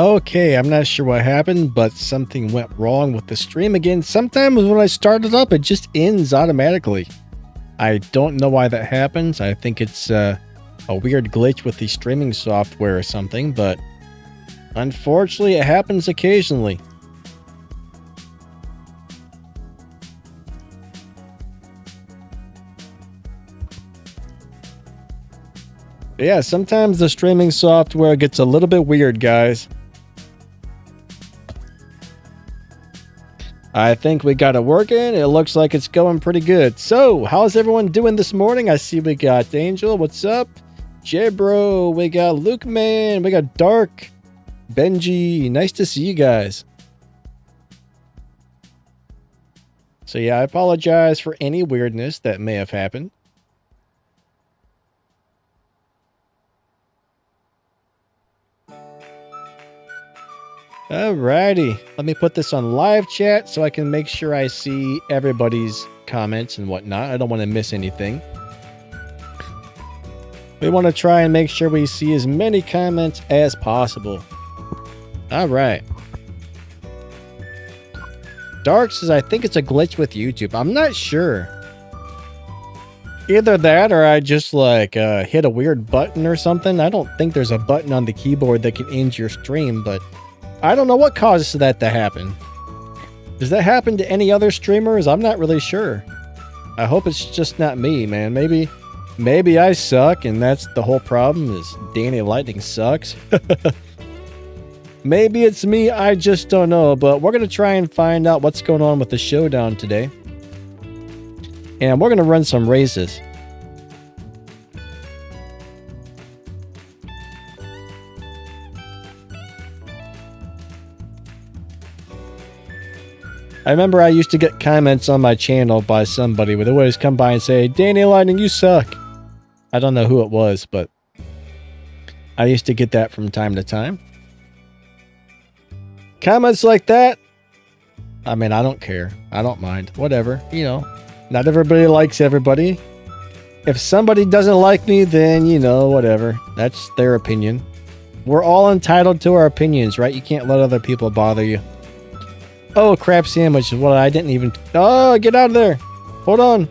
Okay, I'm not sure what happened, but something went wrong with the stream again. Sometimes when I start it up, it just ends automatically. I don't know why that happens. I think it's a weird glitch with the streaming software or something, but unfortunately, it happens occasionally. But yeah, sometimes the streaming software gets a little bit weird, guys. I think we got it working. It looks like it's going pretty good. So, how's everyone doing this morning? I see we got Angel. What's up? Jebro. We got Luke Man. We got Dark. Benji. Nice to see you guys. So yeah, I apologize for any weirdness that may have happened. Alrighty, let me put this on live chat so I can make sure I see everybody's comments and whatnot. I don't want to miss anything. We want to try and make sure we see as many comments as possible. Alright. Dark says, I think it's a glitch with YouTube. I'm not sure. Either that or I just like hit a weird button or something. I don't think there's a button on the keyboard that can end your stream, but I don't know what causes that to happen. Does that happen to any other streamers? I'm not really sure. I hope it's just not me, man. Maybe I suck and that's the whole problem is Danny Lightning sucks. Maybe it's me, I just don't know. But we're going to try and find out what's going on with the showdown today. And we're going to run some races. I remember I used to get comments on my channel by somebody would always come by and say, Danny Lightning, you suck. I don't know who it was, but I used to get that from time to time. Comments like that, I mean, I don't care. I don't mind. Whatever, you know, not everybody likes everybody. If somebody doesn't like me, then, you know, whatever. That's their opinion. We're all entitled to our opinions, right? You can't let other people bother you. Oh, crap sandwich is what I didn't even... Oh, get out of there. Hold on.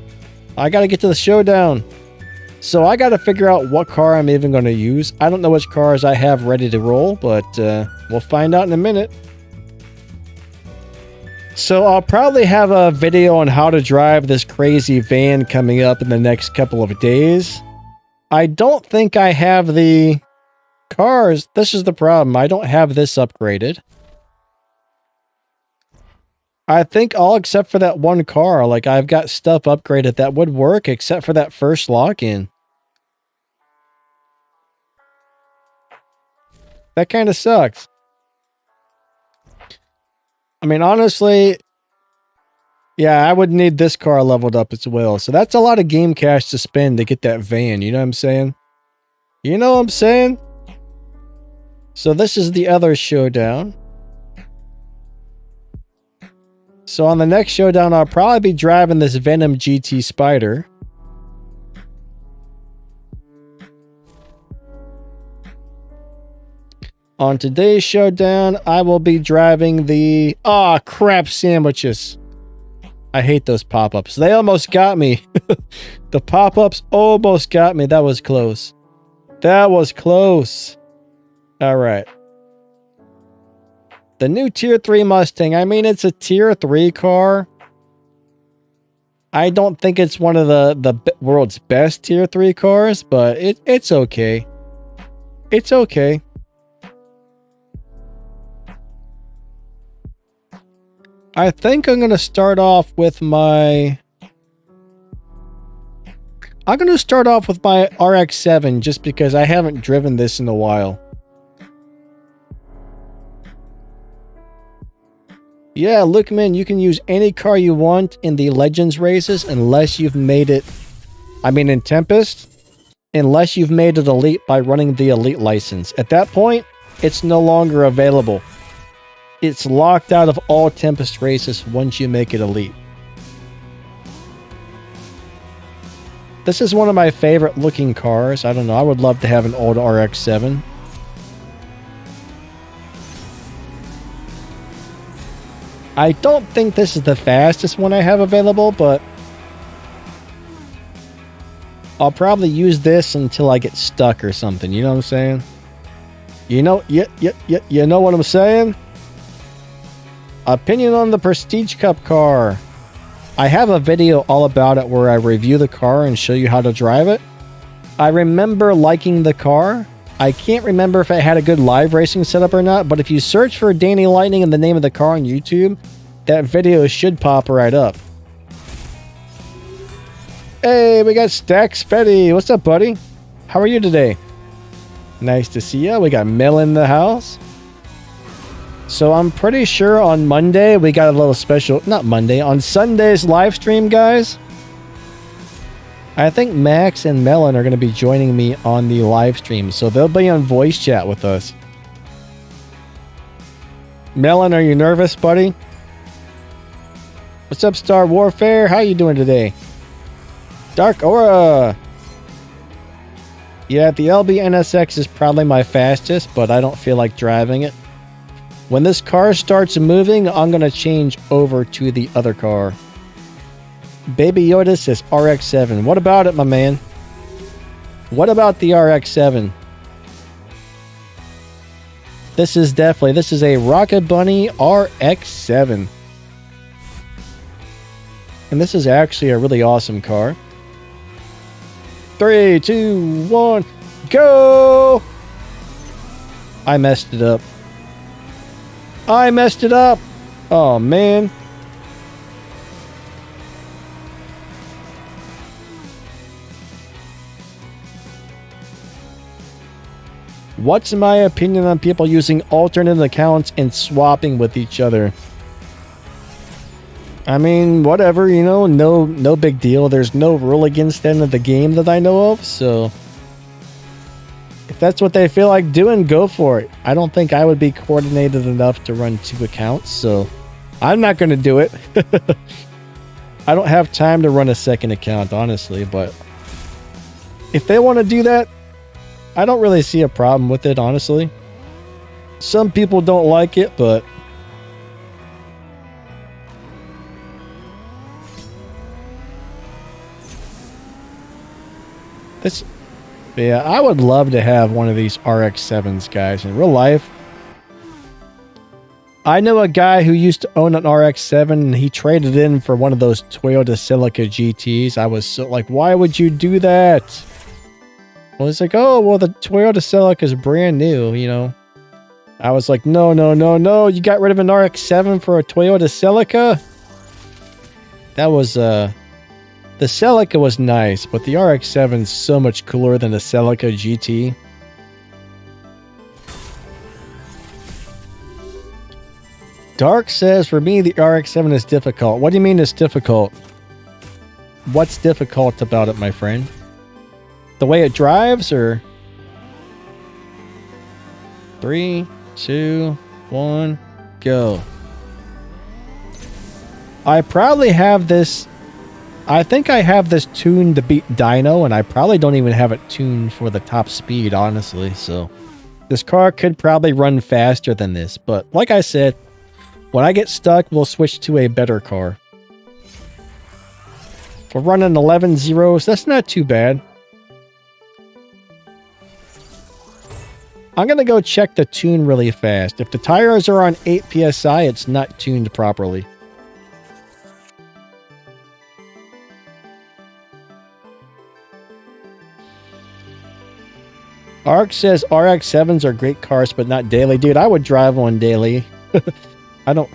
I got to get to the showdown. So I got to figure out what car I'm even going to use. I don't know which cars I have ready to roll, but we'll find out in a minute. So I'll probably have a video on how to drive this crazy van coming up in the next couple of days. I don't think I have the cars. This is the problem. I don't have this upgraded. I think all except for that one car. Like, I've got stuff upgraded that would work except for that first lock-in. That kind of sucks. I mean, honestly, yeah, I would need this car leveled up as well. So that's a lot of game cash to spend to get that van. You know what I'm saying? You know what I'm saying? So this is the other showdown. So on the next showdown, I'll probably be driving this Venom GT Spider. On today's showdown, I will be driving the... Ah, crap sandwiches. I hate those pop-ups. They almost got me. The pop-ups almost got me. That was close. That was close. All right. The new Tier 3 Mustang. I mean, it's a Tier 3 car. I don't think it's one of the world's best Tier 3 cars, but it's okay. It's okay. I think I'm going to start off with my... I'm going to start off with my RX-7 just because I haven't driven this in a while. Yeah, look, man, you can use any car you want in the Legends races unless you've made it... I mean, in Tempest, unless you've made it Elite by running the Elite license. At that point, it's no longer available. It's locked out of all Tempest races once you make it Elite. This is one of my favorite looking cars. I don't know, I would love to have an old RX-7. I don't think this is the fastest one I have available, but I'll probably use this until I get stuck or something. You know what I'm saying? You know what I'm saying? Opinion on the Prestige Cup car. I have a video all about it where I review the car and show you how to drive it. I remember liking the car. I can't remember if it had a good live racing setup or not, but if you search for Danny Lightning and the name of the car on YouTube, that video should pop right up. Hey, we got Stack Spetty. What's up, buddy? How are you today? Nice to see ya. We got Mel in the house. So I'm pretty sure on Monday we got a little special, not Monday, on Sunday's live stream, guys. I think Max and Melon are going to be joining me on the live stream, so they'll be on voice chat with us. Melon, are you nervous, buddy? What's up, Star Warfare? How you doing today? Dark Aura. Yeah, the LB NSX is probably my fastest, but I don't feel like driving it. When this car starts moving, I'm going to change over to the other car. Baby Yoda says RX-7. What about it, my man? What about the RX-7? This is a Rocket Bunny RX-7. And this is actually a really awesome car. 3, 2, 1, go! I messed it up. Oh, man. What's my opinion on people using alternate accounts and swapping with each other? I mean, whatever, you know, no big deal. There's no rule against that in the game that I know of, so if that's what they feel like doing, go for it. I don't think I would be coordinated enough to run 2 accounts, so I'm not going to do it. I don't have time to run a second account, honestly, but if they want to do that, I don't really see a problem with it, honestly. Some people don't like it, but yeah, I would love to have one of these RX-7s, guys, in real life. I know a guy who used to own an RX-7 and he traded in for one of those Toyota Celica GTs. I was so like, why would you do that? Well, it's like, oh, well, the Toyota Celica is brand new, you know. I was like, no. You got rid of an RX-7 for a Toyota Celica? That was, the Celica was nice, but the RX-7 is so much cooler than the Celica GT. Dark says, for me, the RX-7 is difficult. What do you mean it's difficult? What's difficult about it, my friend? The way it drives, or? 3, 2, 1, go. I probably have this. I think I have this tuned to beat dyno, and I probably don't even have it tuned for the top speed, honestly. So this car could probably run faster than this. But like I said, when I get stuck, we'll switch to a better car. If we're running 11 zeros, that's not too bad. I'm going to go check the tune really fast. If the tires are on 8 PSI, it's not tuned properly. Ark says RX-7s are great cars, but not daily. Dude, I would drive one daily. I don't...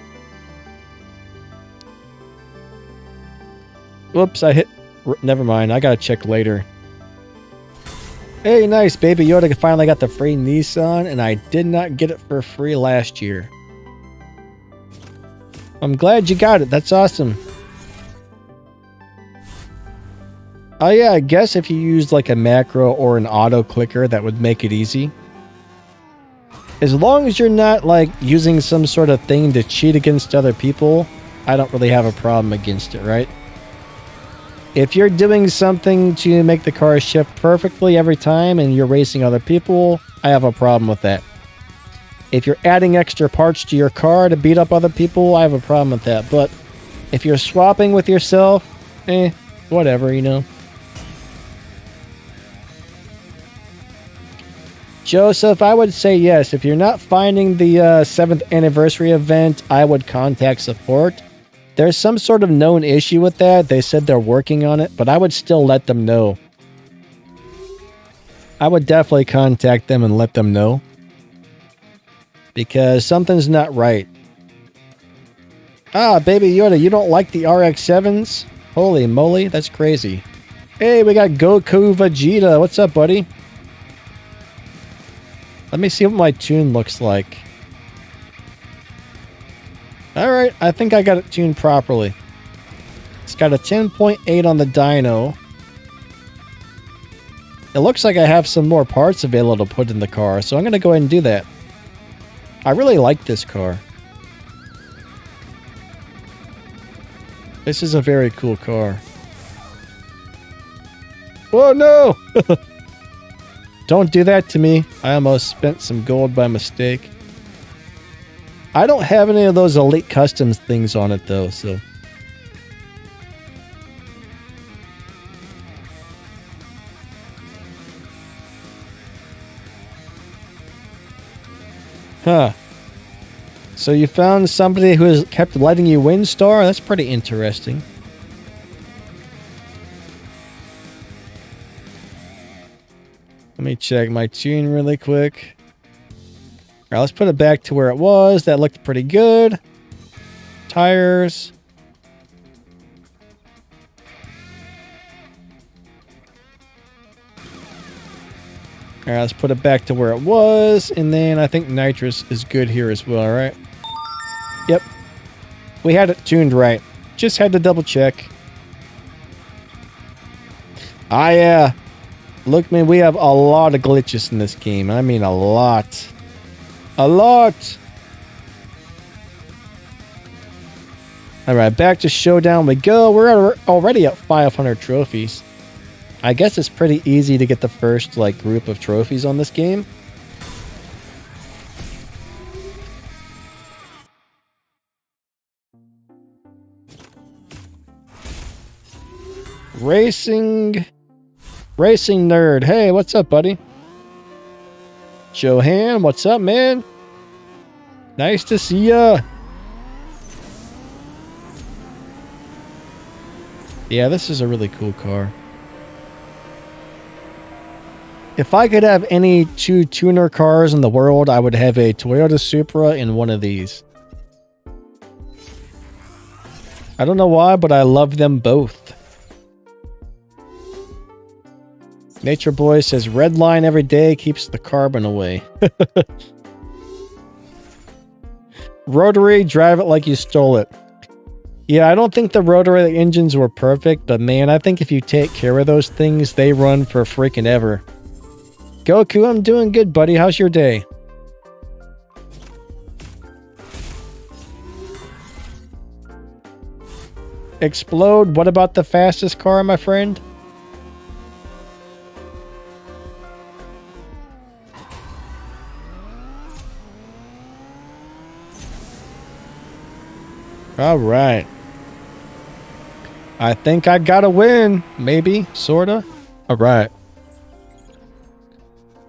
Whoops, I hit... Never mind, I gotta check later. Hey, nice. Baby Yoda finally got the free Nissan, and I did not get it for free last year. I'm glad you got it. That's awesome. Oh yeah, I guess if you used like a macro or an auto clicker, that would make it easy. As long as you're not like using some sort of thing to cheat against other people, I don't really have a problem against it, right? If you're doing something to make the car shift perfectly every time and you're racing other people, I have a problem with that. If you're adding extra parts to your car to beat up other people, I have a problem with that. But if you're swapping with yourself, whatever, you know. Joseph, I would say yes. If you're not finding the 7th anniversary event, I would contact support. There's some sort of known issue with that. They said they're working on it, but I would still let them know. I would definitely contact them and let them know. Because something's not right. Ah, Baby Yoda, you don't like the RX-7s? Holy moly, that's crazy. Hey, we got Goku Vegeta. What's up, buddy? Let me see what my tune looks like. Alright, I think I got it tuned properly. It's got a 10.8 on the dyno. It looks like I have some more parts available to put in the car, so I'm going to go ahead and do that. I really like this car. This is a very cool car. Oh no! Don't do that to me. I almost spent some gold by mistake. I don't have any of those Elite Customs things on it though, so. Huh. So you found somebody who has kept letting you win, Star? That's pretty interesting. Let me check my tune really quick. Alright, let's put it back to where it was. That looked pretty good. Tires. Alright, let's put it back to where it was. And then I think nitrous is good here as well, alright? Yep. We had it tuned right. Just had to double check. Ah, yeah. Look, man, we have a lot of glitches in this game. I mean, a lot. A lot! Alright, back to showdown we go. We're already at 500 trophies. I guess it's pretty easy to get the first, like, group of trophies on this game. Racing Nerd. Hey, what's up, buddy? Johan, what's up, man? Nice to see ya. Yeah, this is a really cool car. If I could have any two tuner cars in the world, I would have a Toyota Supra and one of these. I don't know why, but I love them both. Nature Boy says, red line every day keeps the carbon away. Rotary, drive it like you stole it. Yeah, I don't think the rotary engines were perfect, but man, I think if you take care of those things, they run for freaking ever. Goku, I'm doing good, buddy. How's your day? Explode, what about the fastest car, my friend? All right. I think I got a win. Maybe. Sorta. All right.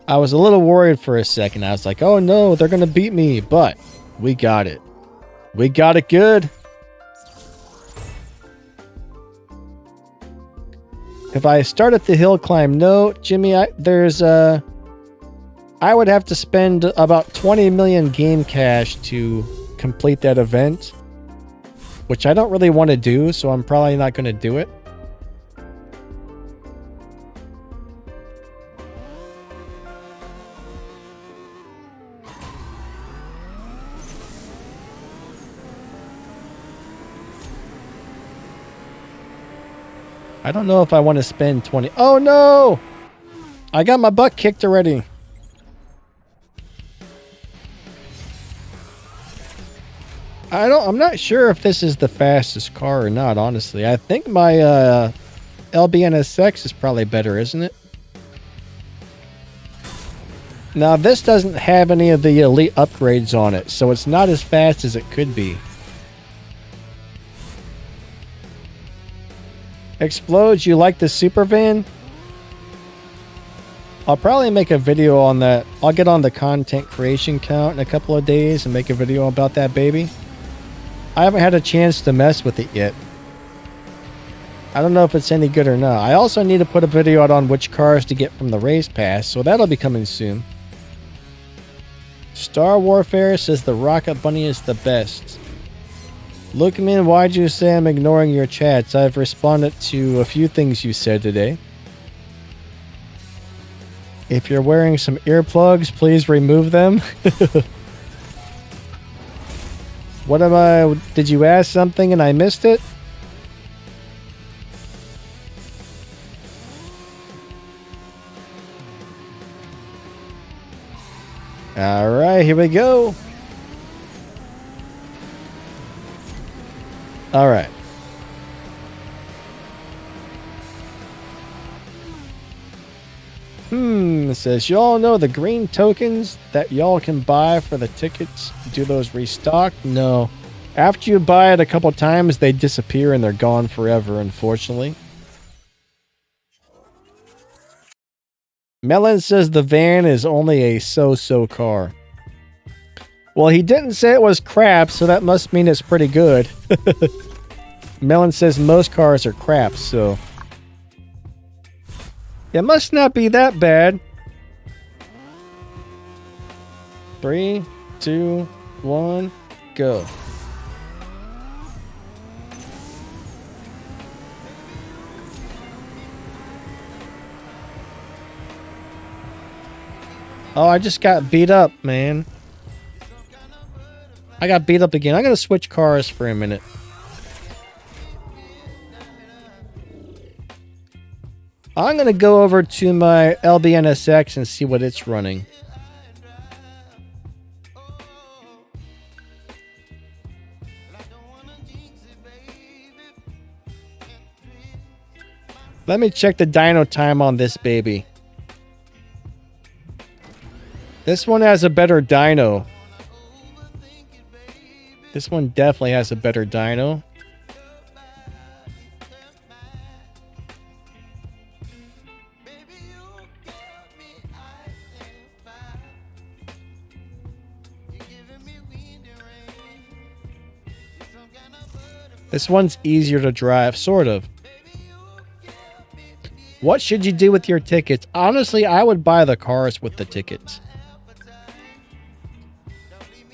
I was a little worried for a second. I was like, oh no, they're going to beat me. But we got it. We got it good. If I start at the hill climb, no, Jimmy, I would have to spend about 20 million game cash to complete that event. Which I don't really want to do, so I'm probably not going to do it. I don't know if I want to spend 20... Oh no! I got my butt kicked already. I'm not sure if this is the fastest car or not, honestly. I think my LBNSX is probably better, isn't it? Now this doesn't have any of the elite upgrades on it, so it's not as fast as it could be. Explodes, you like the super van? I'll probably make a video on that. I'll get on the content creation count in a couple of days and make a video about that baby. I haven't had a chance to mess with it yet. I don't know if it's any good or not. I also need to put a video out on which cars to get from the race pass, so that'll be coming soon. Star Warfare says the Rocket Bunny is the best. Lookman, why'd you say I'm ignoring your chats? I've responded to a few things you said today. If you're wearing some earplugs, please remove them. What am I... Did you ask something and I missed it? Alright, here we go. Alright. It says, y'all know the green tokens that y'all can buy for the tickets? Do those restock? No. After you buy it a couple times, they disappear and they're gone forever, unfortunately. Melon says the van is only a so-so car. Well, he didn't say it was crap, so that must mean it's pretty good. Melon says most cars are crap, so... it must not be that bad. 3, 2, 1, go. Oh, I just got beat up, man. I got beat up again. I'm going to switch cars for a minute. I'm going to go over to my LBNSX and see what it's running. Let me check the dyno time on this baby. This one has a better dyno. This one definitely has a better dyno. This one's easier to drive, sort of. What should you do with your tickets? Honestly, I would buy the cars with the tickets.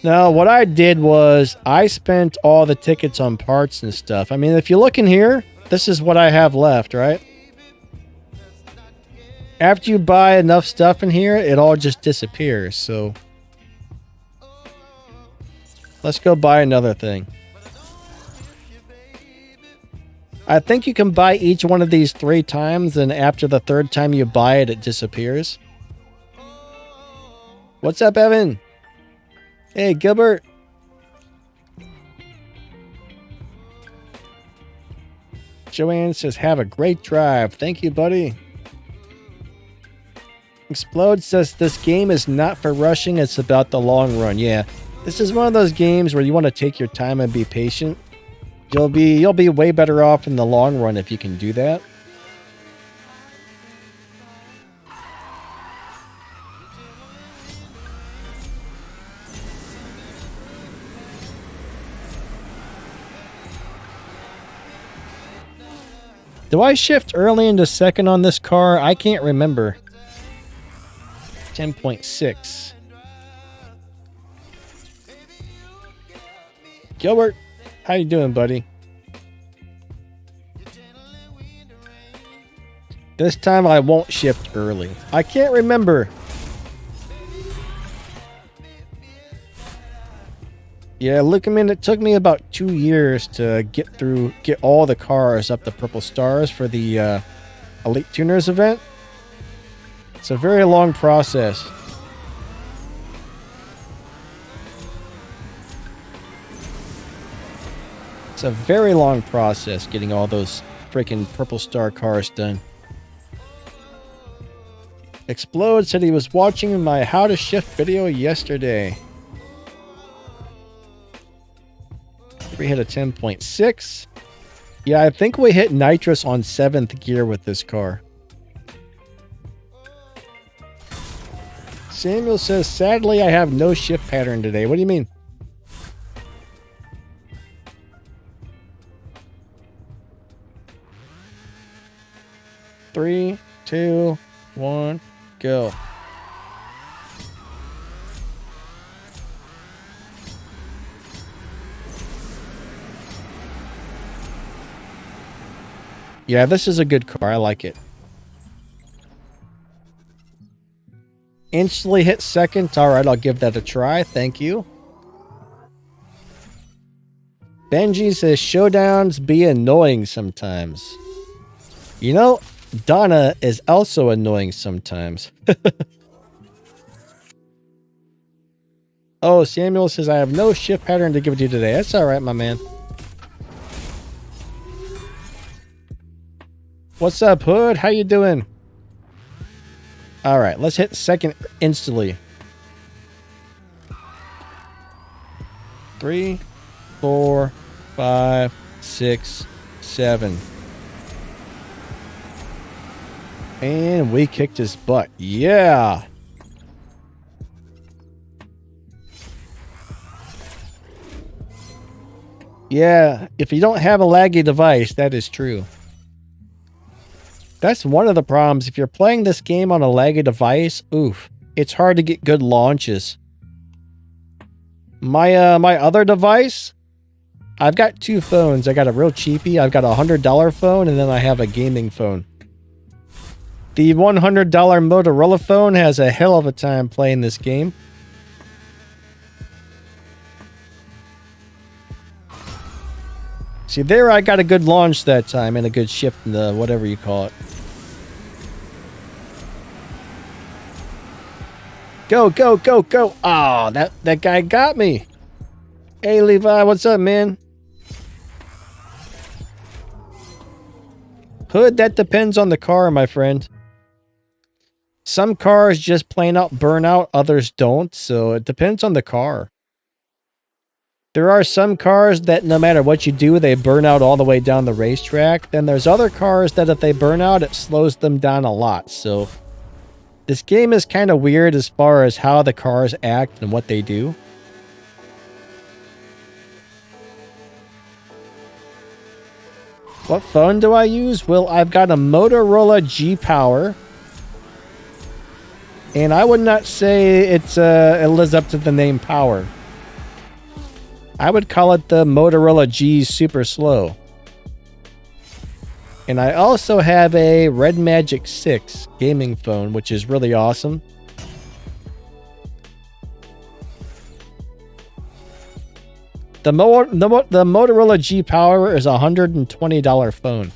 Now, what I did was I spent all the tickets on parts and stuff. I mean, if you look in here, this is what I have left, right? After you buy enough stuff in here, it all just disappears. So let's go buy another thing. I think you can buy each one of these 3 times, and after the 3rd time you buy it, it disappears. What's up, Evan? Hey, Gilbert. Joanne says, have a great drive. Thank you, buddy. Explode says, this game is not for rushing. It's about the long run. Yeah, this is one of those games where you want to take your time and be patient. You'll be way better off in the long run if you can do that. Do I shift early into second on this car? I can't remember. 10.6. Gilbert, how you doing, buddy? This time I won't shift early. I can't remember. Yeah, look, I mean, it took me about 2 years to get all the cars up to purple stars for the Elite Tuners event. It's a very long process. It's a very long process getting all those freaking purple star cars done. Explode said he was watching my how to shift video yesterday. We hit a 10.6. Yeah, I think we hit nitrous on 7th gear with this car. Samuel says, sadly, I have no shift pattern today. What do you mean? Three, two, one, go. Yeah, this is a good car. I like it. Instantly hit second. All right, I'll give that a try. Thank you. Benji says, showdowns be annoying sometimes. You know, Donna is also annoying sometimes. Oh, Samuel says, I have no shift pattern to give to you today. That's all right, my man. What's up, Hood? How you doing? All right, let's hit second instantly. 3, 4, 5, 6, 7. And we kicked his butt. Yeah. Yeah, if you don't have a laggy device, that is true. That's one of the problems. If you're playing this game on a laggy device, oof, it's hard to get good launches. My other device, I've got two phones. I got a real cheapie. I've got a $100 phone, and then I have a gaming phone. The $100 Motorola phone has a hell of a time playing this game. See, there I got a good launch that time and a good shift in the whatever you call it. Go, go, go, go. Oh, that guy got me. Hey, Levi, what's up, man? Hood, that depends on the car, my friend. Some cars just plain out burn out, others don't, so it depends on the car. There are some cars that no matter what you do, they burn out all the way down the racetrack. Then there's other cars that if they burn out, it slows them down a lot. So this game is kind of weird as far as how the cars act and what they do. What phone do I use? Well, I've got a Motorola G Power. And I would not say it lives up to the name Power. I would call it the Motorola G Super Slow. And I also have a Red Magic 6 gaming phone, which is really awesome. The Motorola G Power is a $120 phone.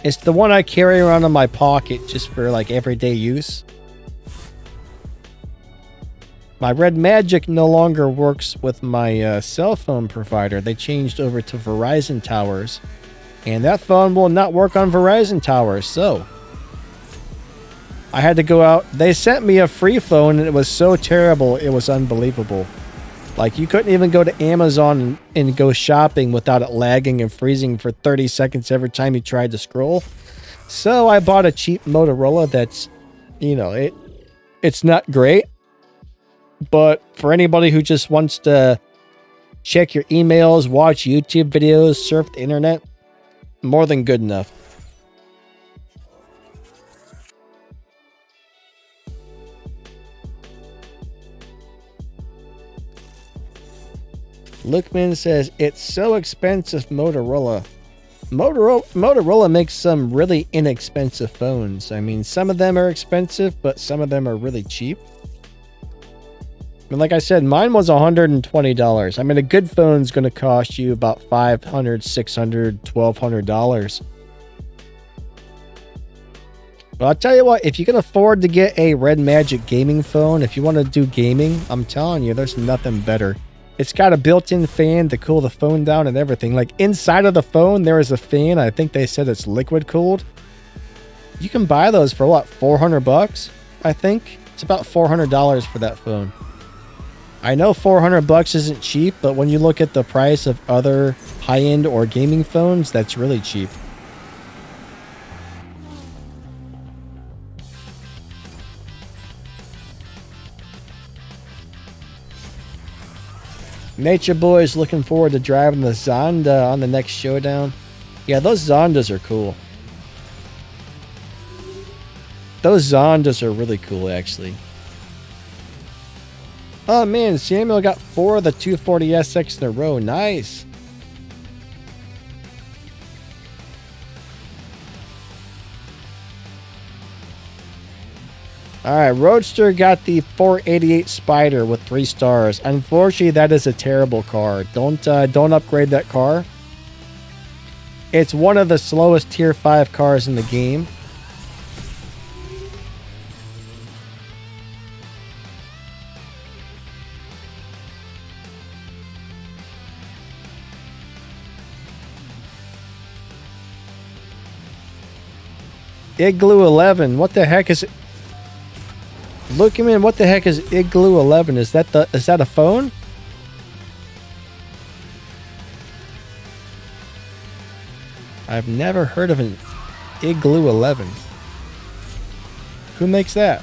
It's the one I carry around in my pocket just for like everyday use. My Red Magic no longer works with my cell phone provider. They changed over to Verizon Towers. And that phone will not work on Verizon Towers, so I had to go out. They sent me a free phone, and it was so terrible, it was unbelievable. Like, you couldn't even go to Amazon and go shopping without it lagging and freezing for 30 seconds every time you tried to scroll. So I bought a cheap Motorola that's, you know, it's not great. But for anybody who just wants to check your emails, watch YouTube videos, surf the internet, more than good enough. Lookman says, it's so expensive, Motorola. Motorola makes some really inexpensive phones. I mean, some of them are expensive, but some of them are really cheap. And like I said, mine was $120. I mean, a good phone's going to cost you about $500, $600, $1,200. But I'll tell you what, if you can afford to get a Red Magic gaming phone, if you want to do gaming, I'm telling you, there's nothing better. It's got a built-in fan to cool the phone down and everything. Like, inside of the phone, there is a fan. I think they said it's liquid cooled. You can buy those for what, 400 bucks? I think it's about $400 for that phone. I know 400 bucks isn't cheap, but when you look at the price of other high-end or gaming phones, that's really cheap. Nature Boy is looking forward to driving the Zonda on the next showdown. Yeah, those Zondas are cool. Those Zondas are really cool, actually. Oh man, Samuel got 4 of the 240SX in a row. Nice. Alright, Roadster got the 488 Spider with 3 stars. Unfortunately, that is a terrible car. Don't upgrade that car. It's one of the slowest tier 5 cars in the game. Igloo 11. What the heck is it? Look, man, what the heck is Igloo 11? Is that a phone? I've never heard of an Igloo 11. Who makes that?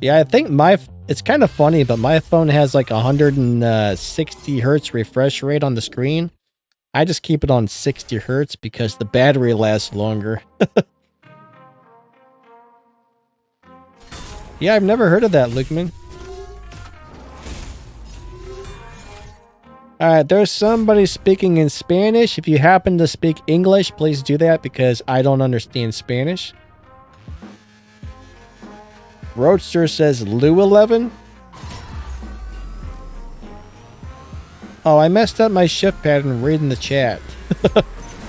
Yeah, I think it's kind of funny, but my phone has like 160 hertz refresh rate on the screen. I just keep it on 60 hertz because the battery lasts longer. Yeah, I've never heard of that, Lukeman. Alright, there's somebody speaking in Spanish. If you happen to speak English, please do that because I don't understand Spanish. Roadster says Lou 11. Oh, I messed up my shift pattern reading the chat.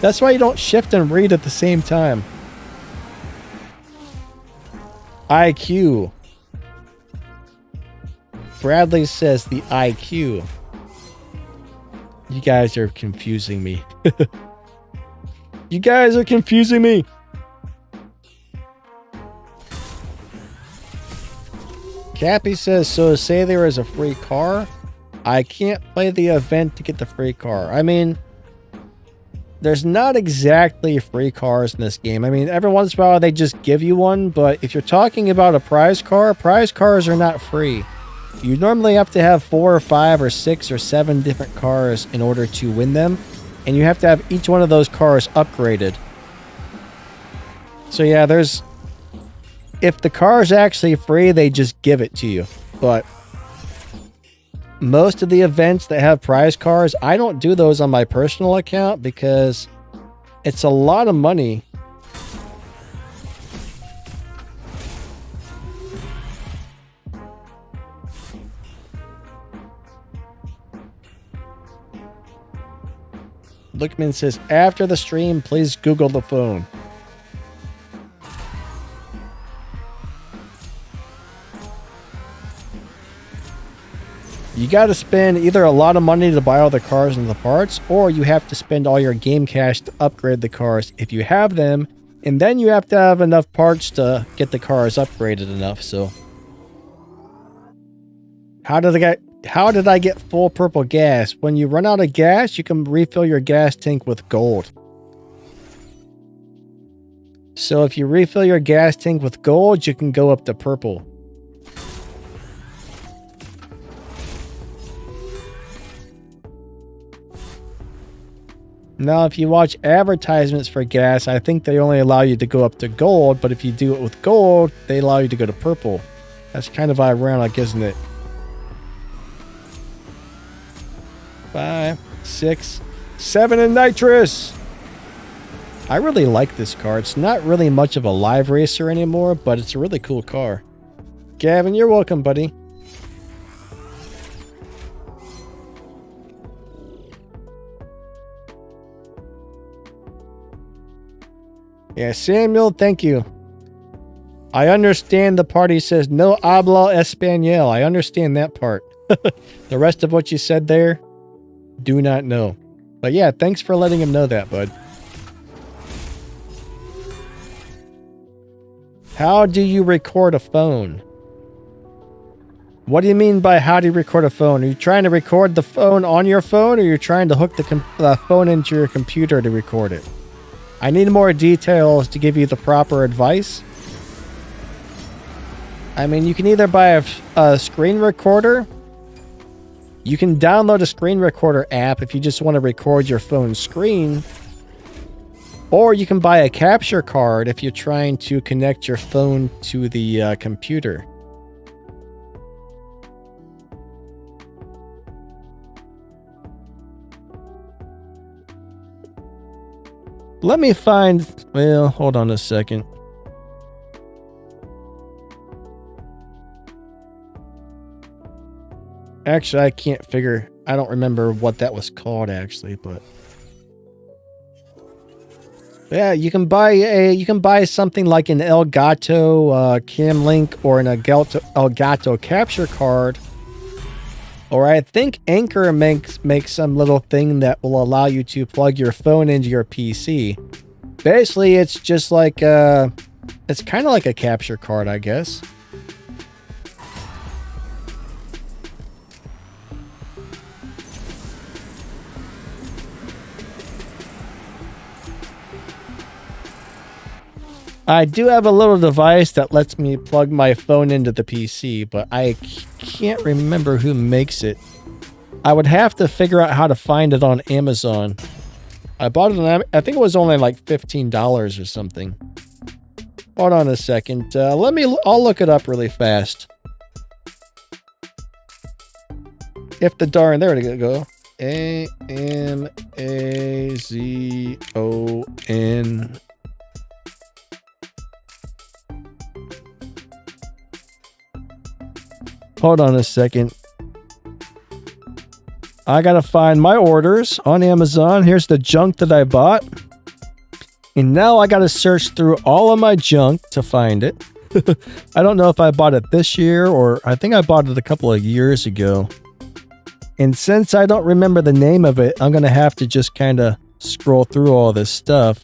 That's why you don't shift and read at the same time. IQ. Bradley says the IQ. You guys are confusing me. You guys are confusing me. Cappy says, so say there is a free car. I can't play the event to get the free car. I mean, there's not exactly free cars in this game. I mean, every once in a while they just give you one, but if you're talking about a prize cars are not free. You normally have to have 4 or 5 or 6 or 7 different cars in order to win them, and you have to have each one of those cars upgraded. So yeah, if the car is actually free, they just give it to you. But most of the events that have prize cars, I don't do those on my personal account because it's a lot of money. Lookman says, after the stream, please Google the phone. You got to spend either a lot of money to buy all the cars and the parts, or you have to spend all your game cash to upgrade the cars if you have them, and then you have to have enough parts to get the cars upgraded enough. So, how did I get full purple gas? When you run out of gas, you can refill your gas tank with gold. So if you refill your gas tank with gold, you can go up to purple. Now, if you watch advertisements for gas, I think they only allow you to go up to gold, but if you do it with gold, they allow you to go to purple. That's kind of ironic, isn't it? 5, 6, 7 in nitrous. I really like this car. It's not really much of a live racer anymore, but it's a really cool car. Gavin, you're welcome, buddy. Yeah, Samuel, thank you. I understand the party says no habla español. I understand that part. The rest of what you said there, do not know. But yeah, thanks for letting him know that, bud. How do you record a phone? What do you mean by how do you record a phone? Are you trying to record the phone on your phone, or you're trying to hook the phone into your computer to record it? I need more details to give you the proper advice. I mean, you can either buy a screen recorder. You can download a screen recorder app if you just want to record your phone screen. Or you can buy a capture card if you're trying to connect your phone to the computer. Let me find... Well, hold on a second. Actually, I can't figure... I don't remember what that was called, actually, but... Yeah, you can buy something like an Elgato Cam Link or an Elgato capture card. Or I think Anchor makes some little thing that will allow you to plug your phone into your PC. Basically, it's just like it's kind of like a capture card, I guess. I do have a little device that lets me plug my phone into the PC, but I can't remember who makes it. I would have to figure out how to find it on Amazon. I bought it on, I think it was only like $15 or something. Hold on a second. I'll look it up really fast. If the darn, there we go. Amazon. Hold on a second. I gotta find my orders on Amazon. Here's the junk that I bought. And now I gotta search through all of my junk to find it. I don't know if I bought it this year, or I think I bought it a couple of years ago. And since I don't remember the name of it, I'm gonna have to just kind of scroll through all this stuff.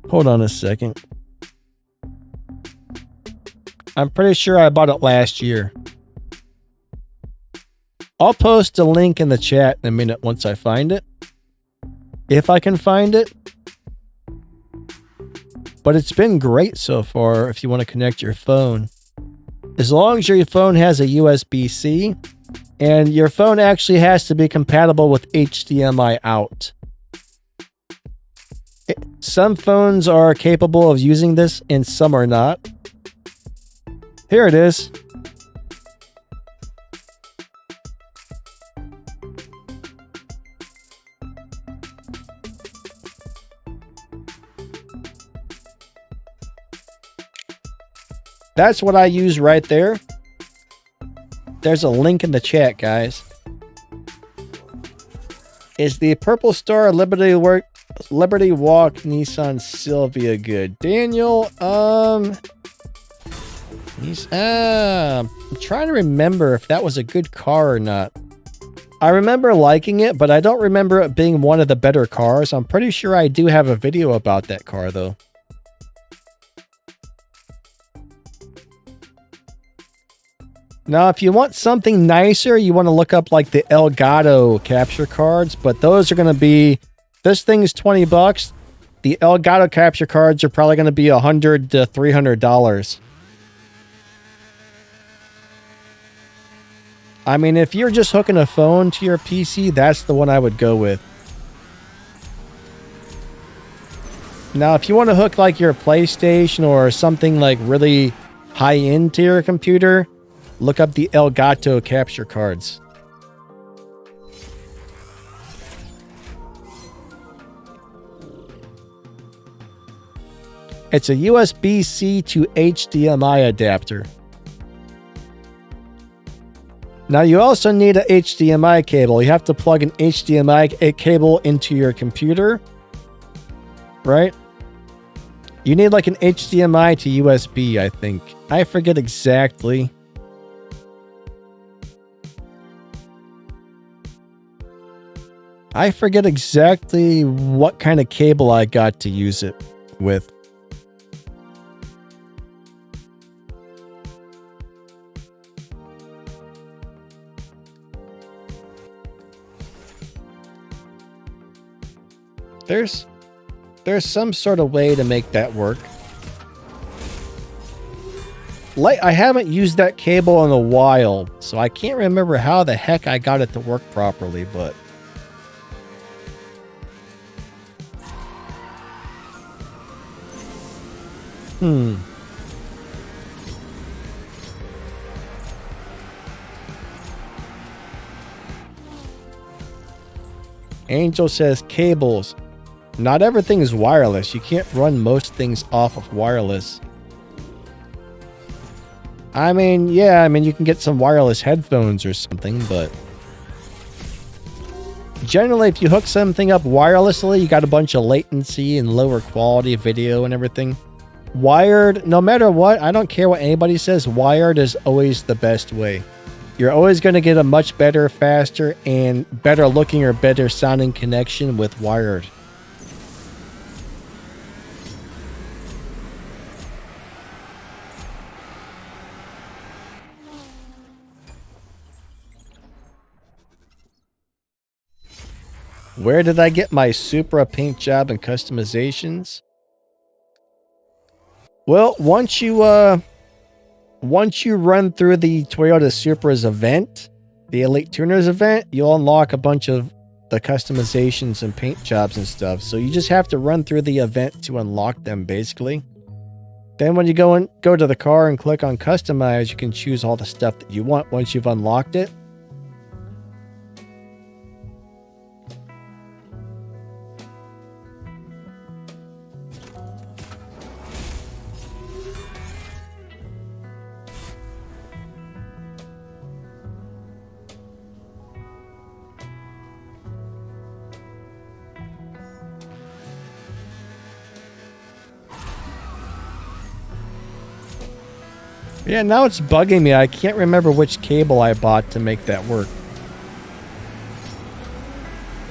Hold on a second. I'm pretty sure I bought it last year. I'll post a link in the chat in a minute once I find it. If I can find it. But it's been great so far if you want to connect your phone. As long as your phone has a USB-C, and your phone actually has to be compatible with HDMI out. Some phones are capable of using this and some are not. Here it is. That's what I use right there. There's a link in the chat, guys. Is the Purple Star Liberty Walk Nissan Silvia good? Daniel, I'm trying to remember if that was a good car or not. I remember liking it, but I don't remember it being one of the better cars. I'm pretty sure I do have a video about that car, though. Now, if you want something nicer, you want to look up like the Elgato capture cards, but those are going to be, this thing is $20. The Elgato capture cards are probably going to be $100 to $300. I mean, if you're just hooking a phone to your PC, that's the one I would go with. Now, if you want to hook like your PlayStation or something like really high-end to your computer, look up the Elgato capture cards. It's a USB-C to HDMI adapter. Now you also need an HDMI cable. You have to plug an HDMI cable into your computer, right? You need like an HDMI to USB, I think. I forget exactly. I forget exactly what kind of cable I got to use it with. There's some sort of way to make that work. I haven't used that cable in a while, so I can't remember how the heck I got it to work properly, but... Angel says cables. Not everything is wireless. You can't run most things off of wireless. I mean, yeah, I mean, you can get some wireless headphones or something, but... Generally, if you hook something up wirelessly, you got a bunch of latency and lower quality video and everything. Wired, no matter what, I don't care what anybody says, wired is always the best way. You're always going to get a much better, faster, and better looking or better sounding connection with wired. Where did I get my Supra paint job and customizations? Well, once you run through the Toyota Supra's event, the Elite Tuners event, you'll unlock a bunch of the customizations and paint jobs and stuff. So you just have to run through the event to unlock them, basically. Then when you go to the car and click on Customize, you can choose all the stuff that you want once you've unlocked it. Yeah, now it's bugging me. I can't remember which cable I bought to make that work.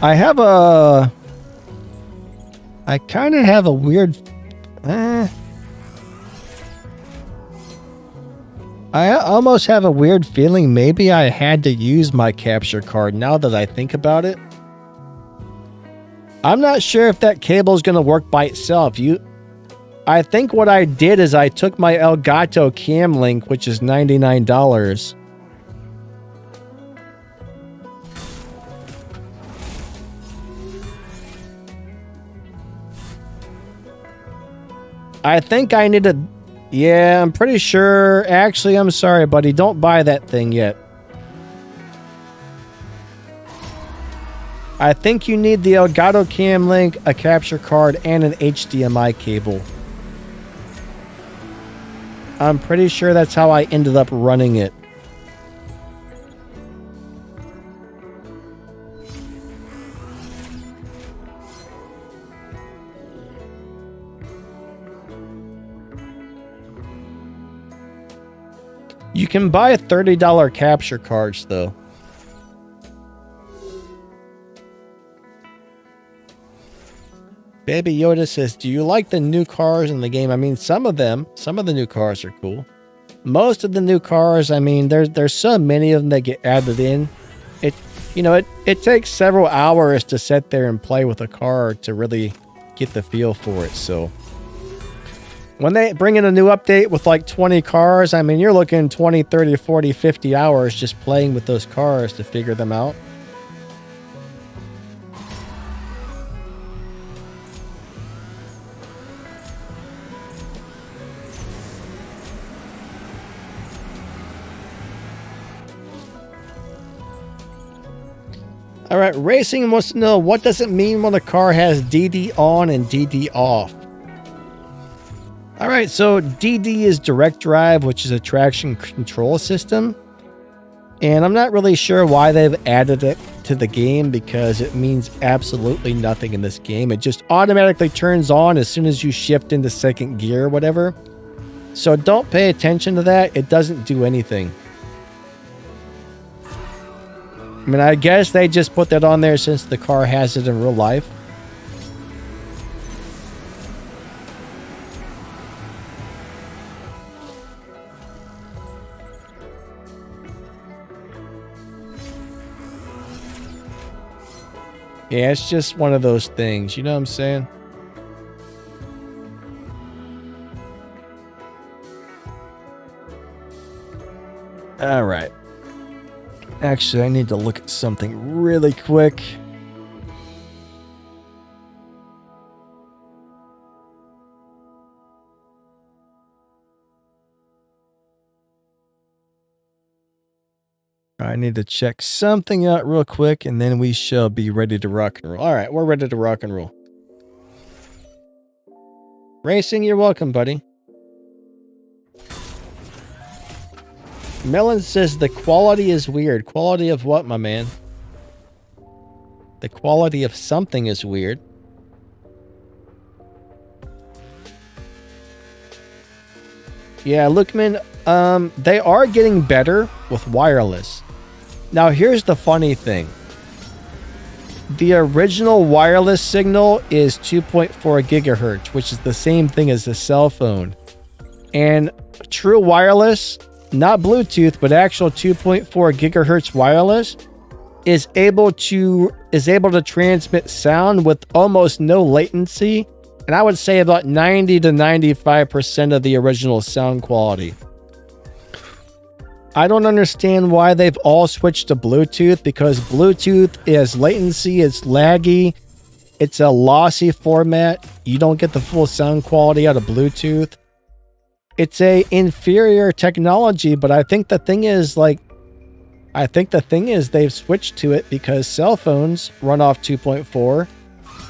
I kind of have a weird... I almost have a weird feeling maybe I had to use my capture card now that I think about it. I'm not sure if that cable is going to work by itself. I think what I did is I took my Elgato Cam Link, which is $99. I think I need to... Yeah, I'm pretty sure... Actually, I'm sorry, buddy. Don't buy that thing yet. I think you need the Elgato Cam Link, a capture card, and an HDMI cable. I'm pretty sure that's how I ended up running it. You can buy $30 capture cards, though. Baby Yoda says, do you like the new cars in the game? I mean, some of the new cars are cool. Most of the new cars, I mean, there's so many of them that get added in. It takes several hours to sit there and play with a car to really get the feel for it. So when they bring in a new update with like 20 cars, I mean, you're looking 20, 30, 40, 50 hours just playing with those cars to figure them out. All right, Racing wants to know, what does it mean when a car has DD on and DD off? All right, so DD is direct drive, which is a traction control system. And I'm not really sure why they've added it to the game because it means absolutely nothing in this game. It just automatically turns on as soon as you shift into second gear or whatever. So don't pay attention to that. It doesn't do anything. I mean, I guess they just put that on there since the car has it in real life. Yeah, it's just one of those things. You know what I'm saying? All right. Actually, I need to look at something really quick. I need to check something out real quick, and then we shall be ready to rock and roll. All right, we're ready to rock and roll. Racing, you're welcome, buddy. Melon says the quality is weird. Quality of what, my man? The quality of something is weird. Yeah, Lookman, they are getting better with wireless. Now, here's the funny thing. The original wireless signal is 2.4 gigahertz, which is the same thing as a cell phone. And true wireless, not Bluetooth, but actual 2.4 gigahertz wireless is able to transmit sound with almost no latency. And I would say about 90 to 95% of the original sound quality. I don't understand why they've all switched to Bluetooth, because Bluetooth is latency, it's laggy, it's a lossy format. You don't get the full sound quality out of Bluetooth. It's a inferior technology, but I think the thing is they've switched to it because cell phones run off 2.4.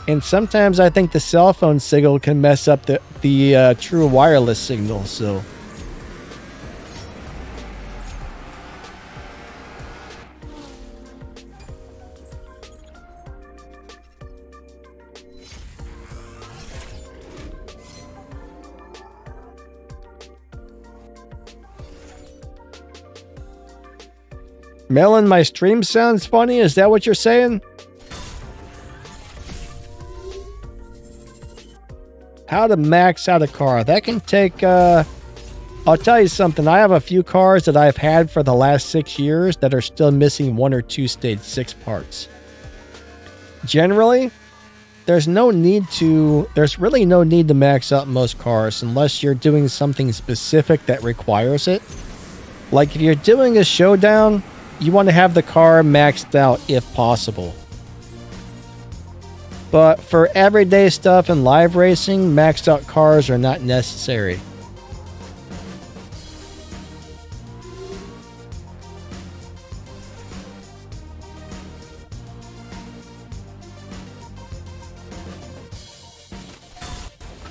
And sometimes I think the cell phone signal can mess up the true wireless signal, so. Melon, my stream sounds funny? Is that what you're saying? How to max out a car. That can take, I'll tell you something. I have a few cars that I've had for the last 6 years that are still missing 1 or 2 stage 6 parts. Generally, there's really no need to max out most cars unless you're doing something specific that requires it. Like if you're doing a showdown, you want to have the car maxed out if possible. But for everyday stuff and live racing, maxed out cars are not necessary.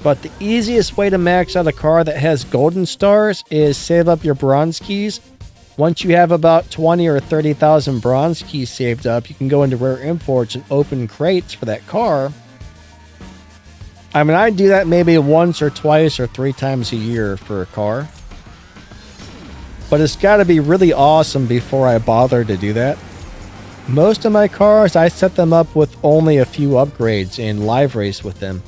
But the easiest way to max out a car that has golden stars is save up your bronze keys. Once you have about 20 or 30,000 bronze keys saved up, you can go into Rare Imports and open crates for that car. I mean, I do that maybe once or twice or 3 times a year for a car. But it's got to be really awesome before I bother to do that. Most of my cars, I set them up with only a few upgrades and live race with them.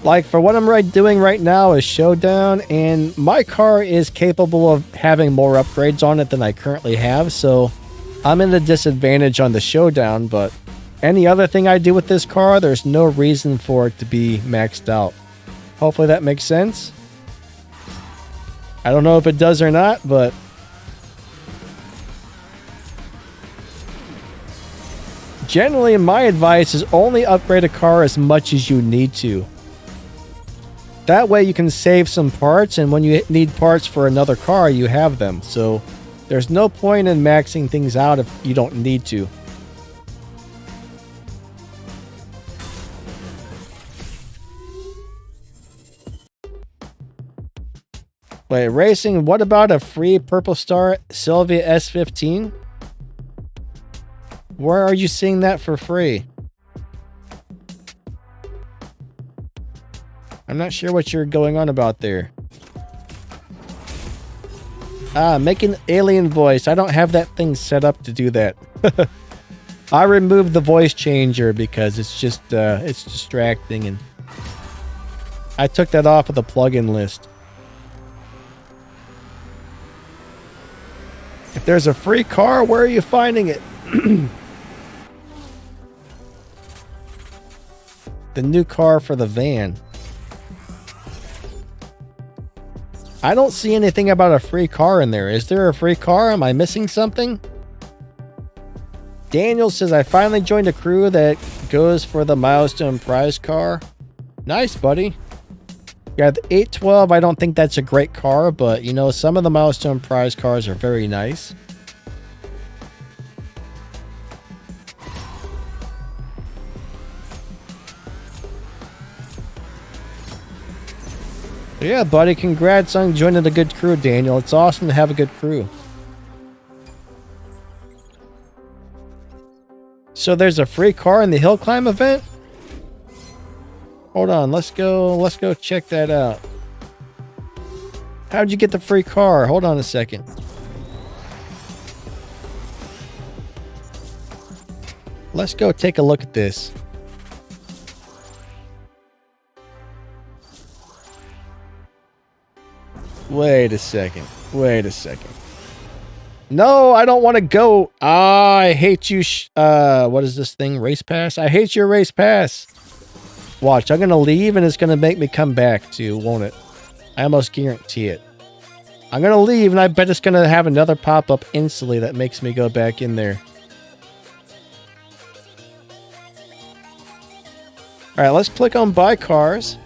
Like for what I'm doing right now is showdown, and my car is capable of having more upgrades on it than I currently have, so I'm in a disadvantage on the showdown, but any other thing I do with this car, there's no reason for it to be maxed out. Hopefully that makes sense. I don't know if it does or not, but generally my advice is only upgrade a car as much as you need to. That way you can save some parts, and when you need parts for another car, you have them. So there's no point in maxing things out if you don't need to. Wait, racing, what about a free Purple Star Sylvia S15? Where are you seeing that for free? I'm not sure what you're going on about there. Make an alien voice. I don't have that thing set up to do that. I removed the voice changer because it's just it's distracting, and I took that off of the plugin list. If there's a free car, where are you finding it? The new car for the van. I don't see anything about a free car in there. Is there a free car? Am I missing something? Daniel says, I finally joined a crew that goes for the milestone prize car. Nice, buddy. Yeah, the 812, I don't think that's a great car, but, you know, some of the milestone prize cars are very nice. Yeah, buddy, congrats on joining a good crew, Daniel. It's awesome to have a good crew. So there's a free car in the hill climb event? Hold on, let's go check that out. How'd you get the free car? Hold on a second. Let's go take a look at this. Wait a second. Wait a second. No, I don't want to go. I hate you. What is this thing? Race pass? I hate your race pass. Watch, I'm going to leave and it's going to make me come back too, won't it? I almost guarantee it. I'm going to leave and I bet it's going to have another pop-up instantly that makes me go back in there. All right, let's click on buy cars.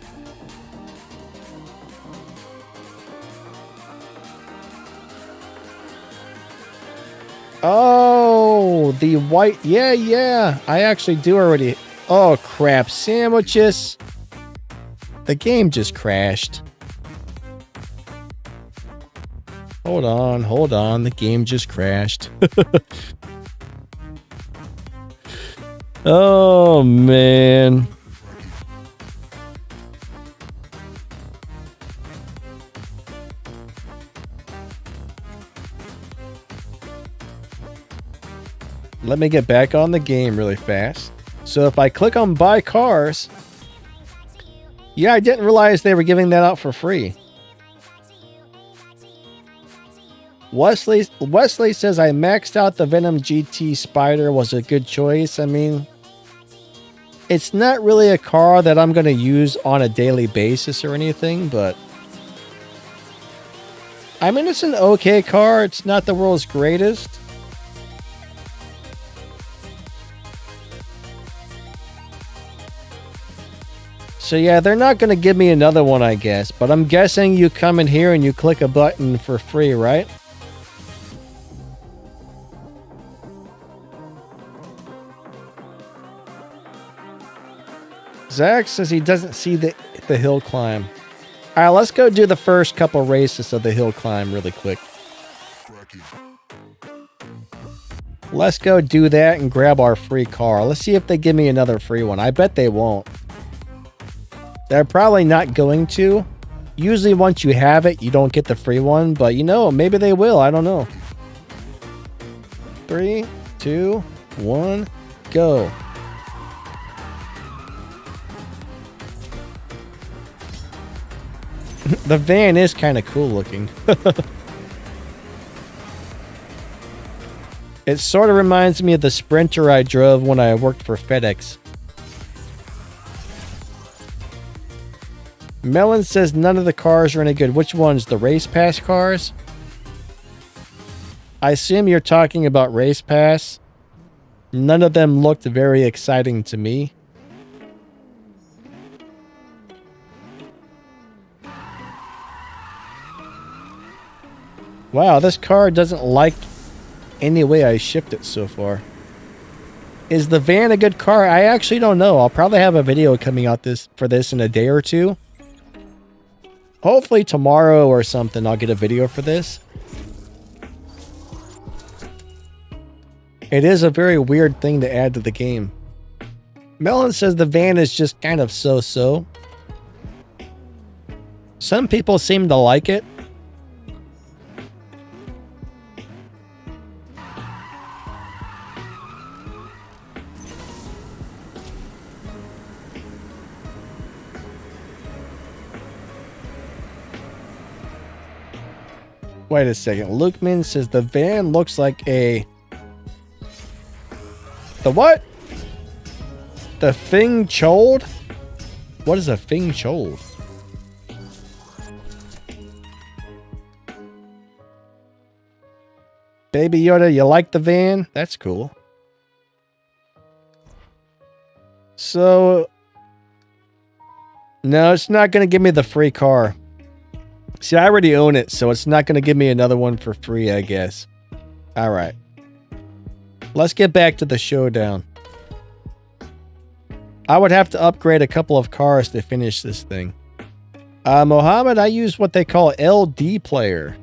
Oh, the white. Yeah. I actually do already. Oh, crap. Sandwiches. The game just crashed. Hold on. The game just crashed. Oh, man. Let me get back on the game really fast. So if I click on buy cars, yeah, I didn't realize they were giving that out for free. Wesley says I maxed out the Venom GT Spider was a good choice. I mean, it's not really a car that I'm going to use on a daily basis or anything, but I mean, it's an okay car. It's not the world's greatest. So yeah, they're not going to give me another one, I guess. But I'm guessing you come in here and you click a button for free, right? Zach says he doesn't see the hill climb. All right, let's go do the first couple races of the hill climb really quick. Let's go do that and grab our free car. Let's see if they give me another free one. I bet they won't. They're probably not going to. Usually once you have it, you don't get the free one. But you know, maybe they will. I don't know. 3, 2, 1, go. The van is kind of cool looking. It sort of reminds me of the Sprinter I drove when I worked for FedEx. Melon says none of the cars are any good. Which ones? The Race Pass cars? I assume you're talking about Race Pass. None of them looked very exciting to me. Wow, this car doesn't like any way I shipped it so far. Is the van a good car? I actually don't know. I'll probably have a video coming out for this in a day or two. Hopefully tomorrow or something I'll get a video for this. It is a very weird thing to add to the game. Melon says the van is just kind of so-so. Some people seem to like it. Wait a second. Lukeman says the van looks like a... The what? The Fing Chold? What is a Fing Chold? Baby Yoda, you like the van? That's cool. So... No, it's not going to give me the free car. See, I already own it, so it's not going to give me another one for free, I guess. Alright. Let's get back to the showdown. I would have to upgrade a couple of cars to finish this thing. Mohammed, I use what they call LD Player.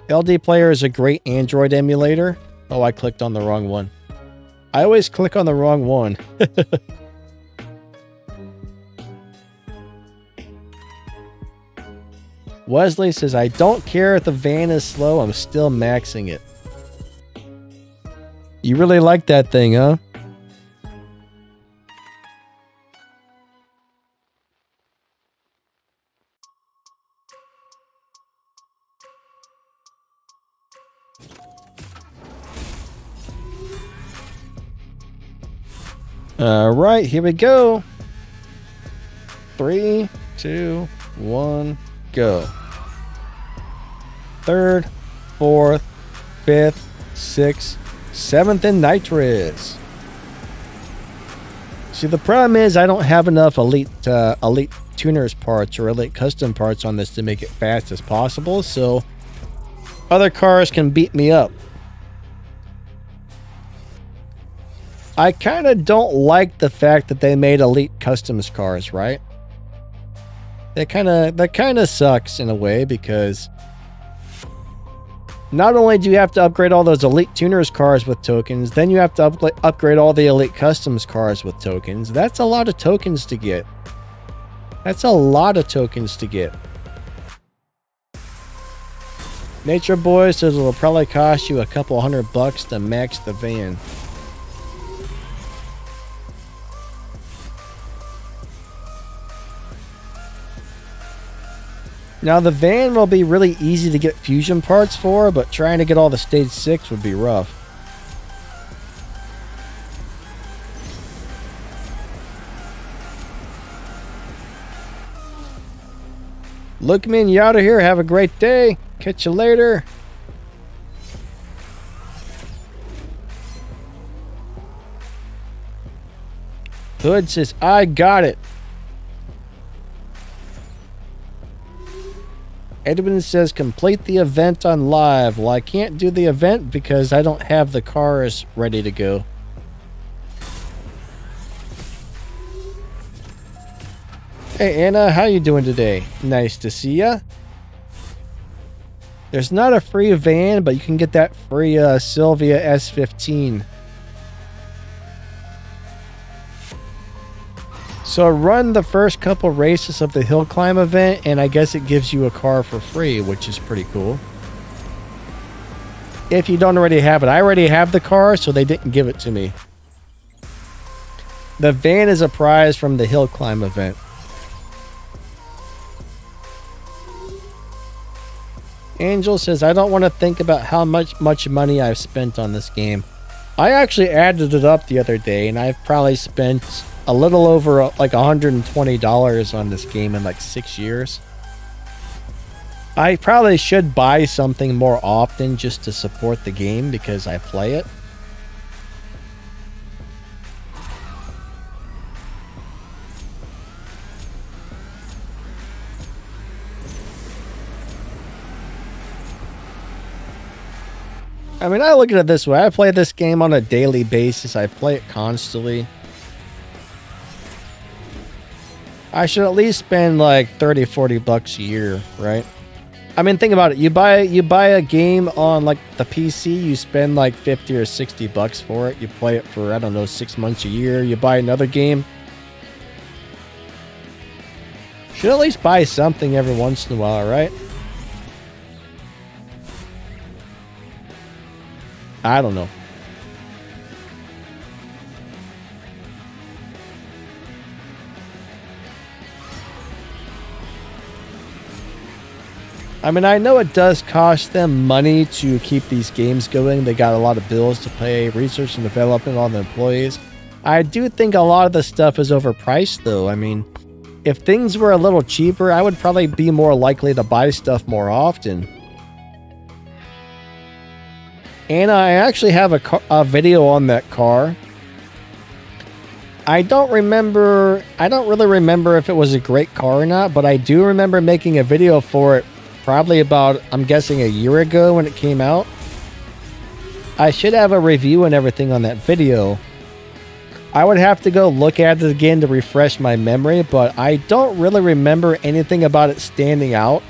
LD Player is a great Android emulator. Oh, I clicked on the wrong one. I always click on the wrong one. Wesley says, I don't care if the van is slow, I'm still maxing it. You really like that thing, huh? Alright, here we go. 3, 2, 1, go. 3rd, 4th, 5th, 6th, 7th, and nitrous. See, the problem is I don't have enough elite tuners parts or elite custom parts on this to make it fast as possible, so other cars can beat me up. I kind of don't like the fact that they made elite customs cars, right? That kind of sucks in a way, because not only do you have to upgrade all those elite tuners cars with tokens, then you have to upgrade all the elite customs cars with tokens. That's a lot of tokens to get. That's a lot of tokens to get. Nature Boy says it'll probably cost you a couple $100 to max the van. Now the van will be really easy to get fusion parts for, but trying to get all the stage 6 would be rough. Look, man, you out of here. Have a great day. Catch you later. Hood says, I got it. Edwin says, complete the event on live. Well, I can't do the event because I don't have the cars ready to go. Hey, Anna, how you doing today? Nice to see ya. There's not a free van, but you can get that free Sylvia S15. So run the first couple races of the hill climb event, and I guess it gives you a car for free, which is pretty cool. If you don't already have it. I already have the car, so they didn't give it to me. The van is a prize from the hill climb event. Angel says, I don't want to think about how much money I've spent on this game. I actually added it up the other day, and I've probably spent a little over like $120 on this game in like 6 years. I probably should buy something more often just to support the game because I play it. I mean, I look at it this way. I play this game on a daily basis. I play it constantly. I should at least spend like 30-40 bucks a year, right? I mean, think about it. You buy a game on like the PC, you spend like 50 or 60 bucks for it. You play it for, I don't know, 6 months a year. You buy another game. Should at least buy something every once in a while, right? I don't know. I mean, I know it does cost them money to keep these games going. They got a lot of bills to pay, research and development on the employees. I do think a lot of the stuff is overpriced, though. I mean, if things were a little cheaper, I would probably be more likely to buy stuff more often. And I actually have a video on that car. I don't really remember if it was a great car or not, but I do remember making a video for it probably about, I'm guessing, a year ago when it came out. I should have a review and everything on that video. I would have to go look at it again to refresh my memory, but I don't really remember anything about it standing out.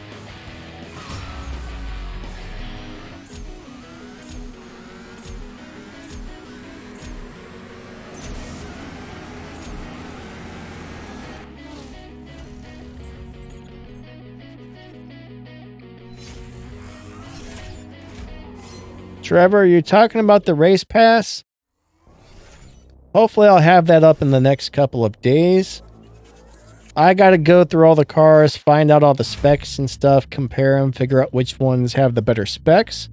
Trevor, are you talking about the race pass? Hopefully I'll have that up in the next couple of days. I gotta go through all the cars, find out all the specs and stuff, compare them, figure out which ones have the better specs.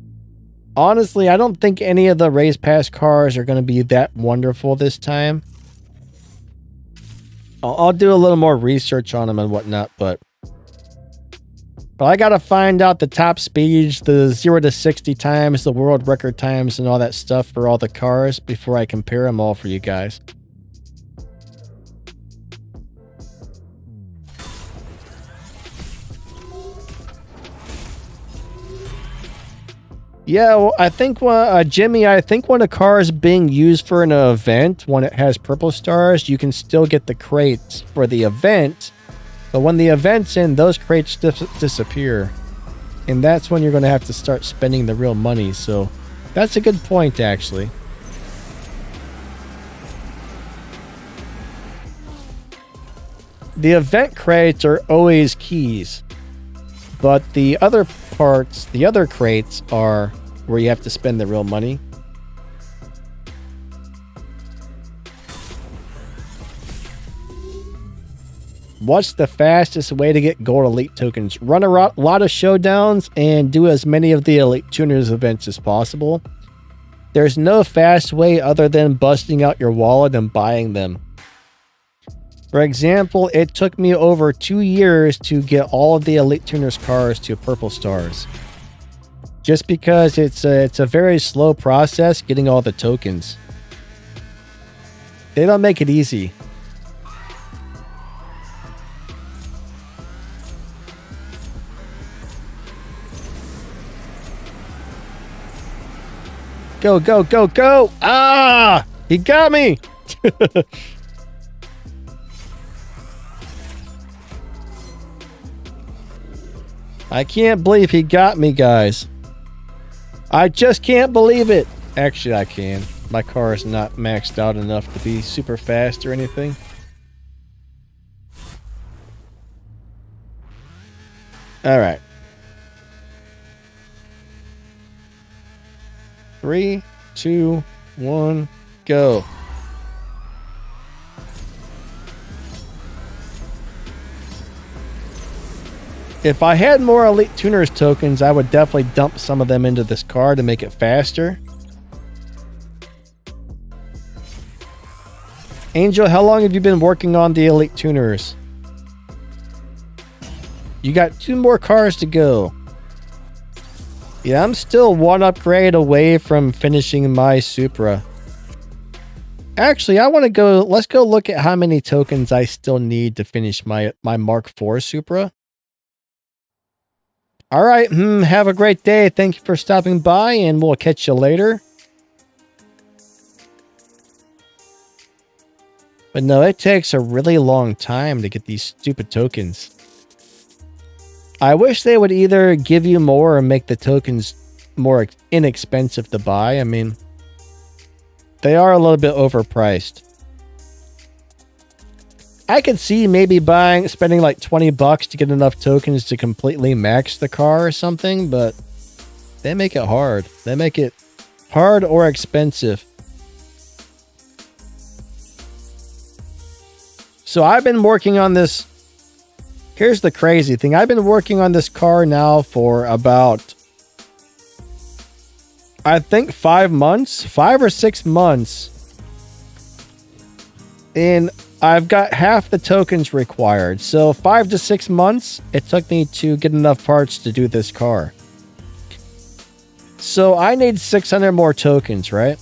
Honestly, I don't think any of the race pass cars are going to be that wonderful this time. I'll do a little more research on them and whatnot, but I gotta find out the top speeds, the 0 to 60 times, the world record times, and all that stuff for all the cars before I compare them all for you guys. Yeah, well, I think Jimmy, I think when a car is being used for an event, when it has purple stars, you can still get the crates for the event. But when the event's in, those crates disappear. And that's when you're going to have to start spending the real money. So that's a good point, actually. The event crates are always keys. But the other parts, the other crates, are where you have to spend the real money. What's the fastest way to get gold elite tokens? Run a lot of showdowns and do as many of the elite tuners events as possible. There's no fast way other than busting out your wallet and buying them. For example, it took me over 2 years to get all of the elite tuners cars to purple stars. Just because it's a very slow process getting all the tokens. They don't make it easy. Go, go, go, go! Ah! He got me! I can't believe he got me, guys. I just can't believe it. Actually, I can. My car is not maxed out enough to be super fast or anything. Alright. 3, 2, 1, go. If I had more elite tuners tokens, I would definitely dump some of them into this car to make it faster. Angel, how long have you been working on the elite tuners? You got 2 more cars to go. Yeah, I'm still 1 upgrade away from finishing my Supra. Actually, I want to go... Let's go look at how many tokens I still need to finish my Mark IV Supra. Alright, have a great day. Thank you for stopping by, and we'll catch you later. But no, it takes a really long time to get these stupid tokens. I wish they would either give you more or make the tokens more inexpensive to buy. I mean, they are a little bit overpriced. I could see maybe spending like $20 to get enough tokens to completely max the car or something, but they make it hard. They make it hard or expensive. So I've been working on this. here's the crazy thing. I've been working on this car now for about, I think 5 months, 5 or 6 months. And I've got half the tokens required. So 5 to 6 months, it took me to get enough parts to do this car. So I need 600 more tokens, right?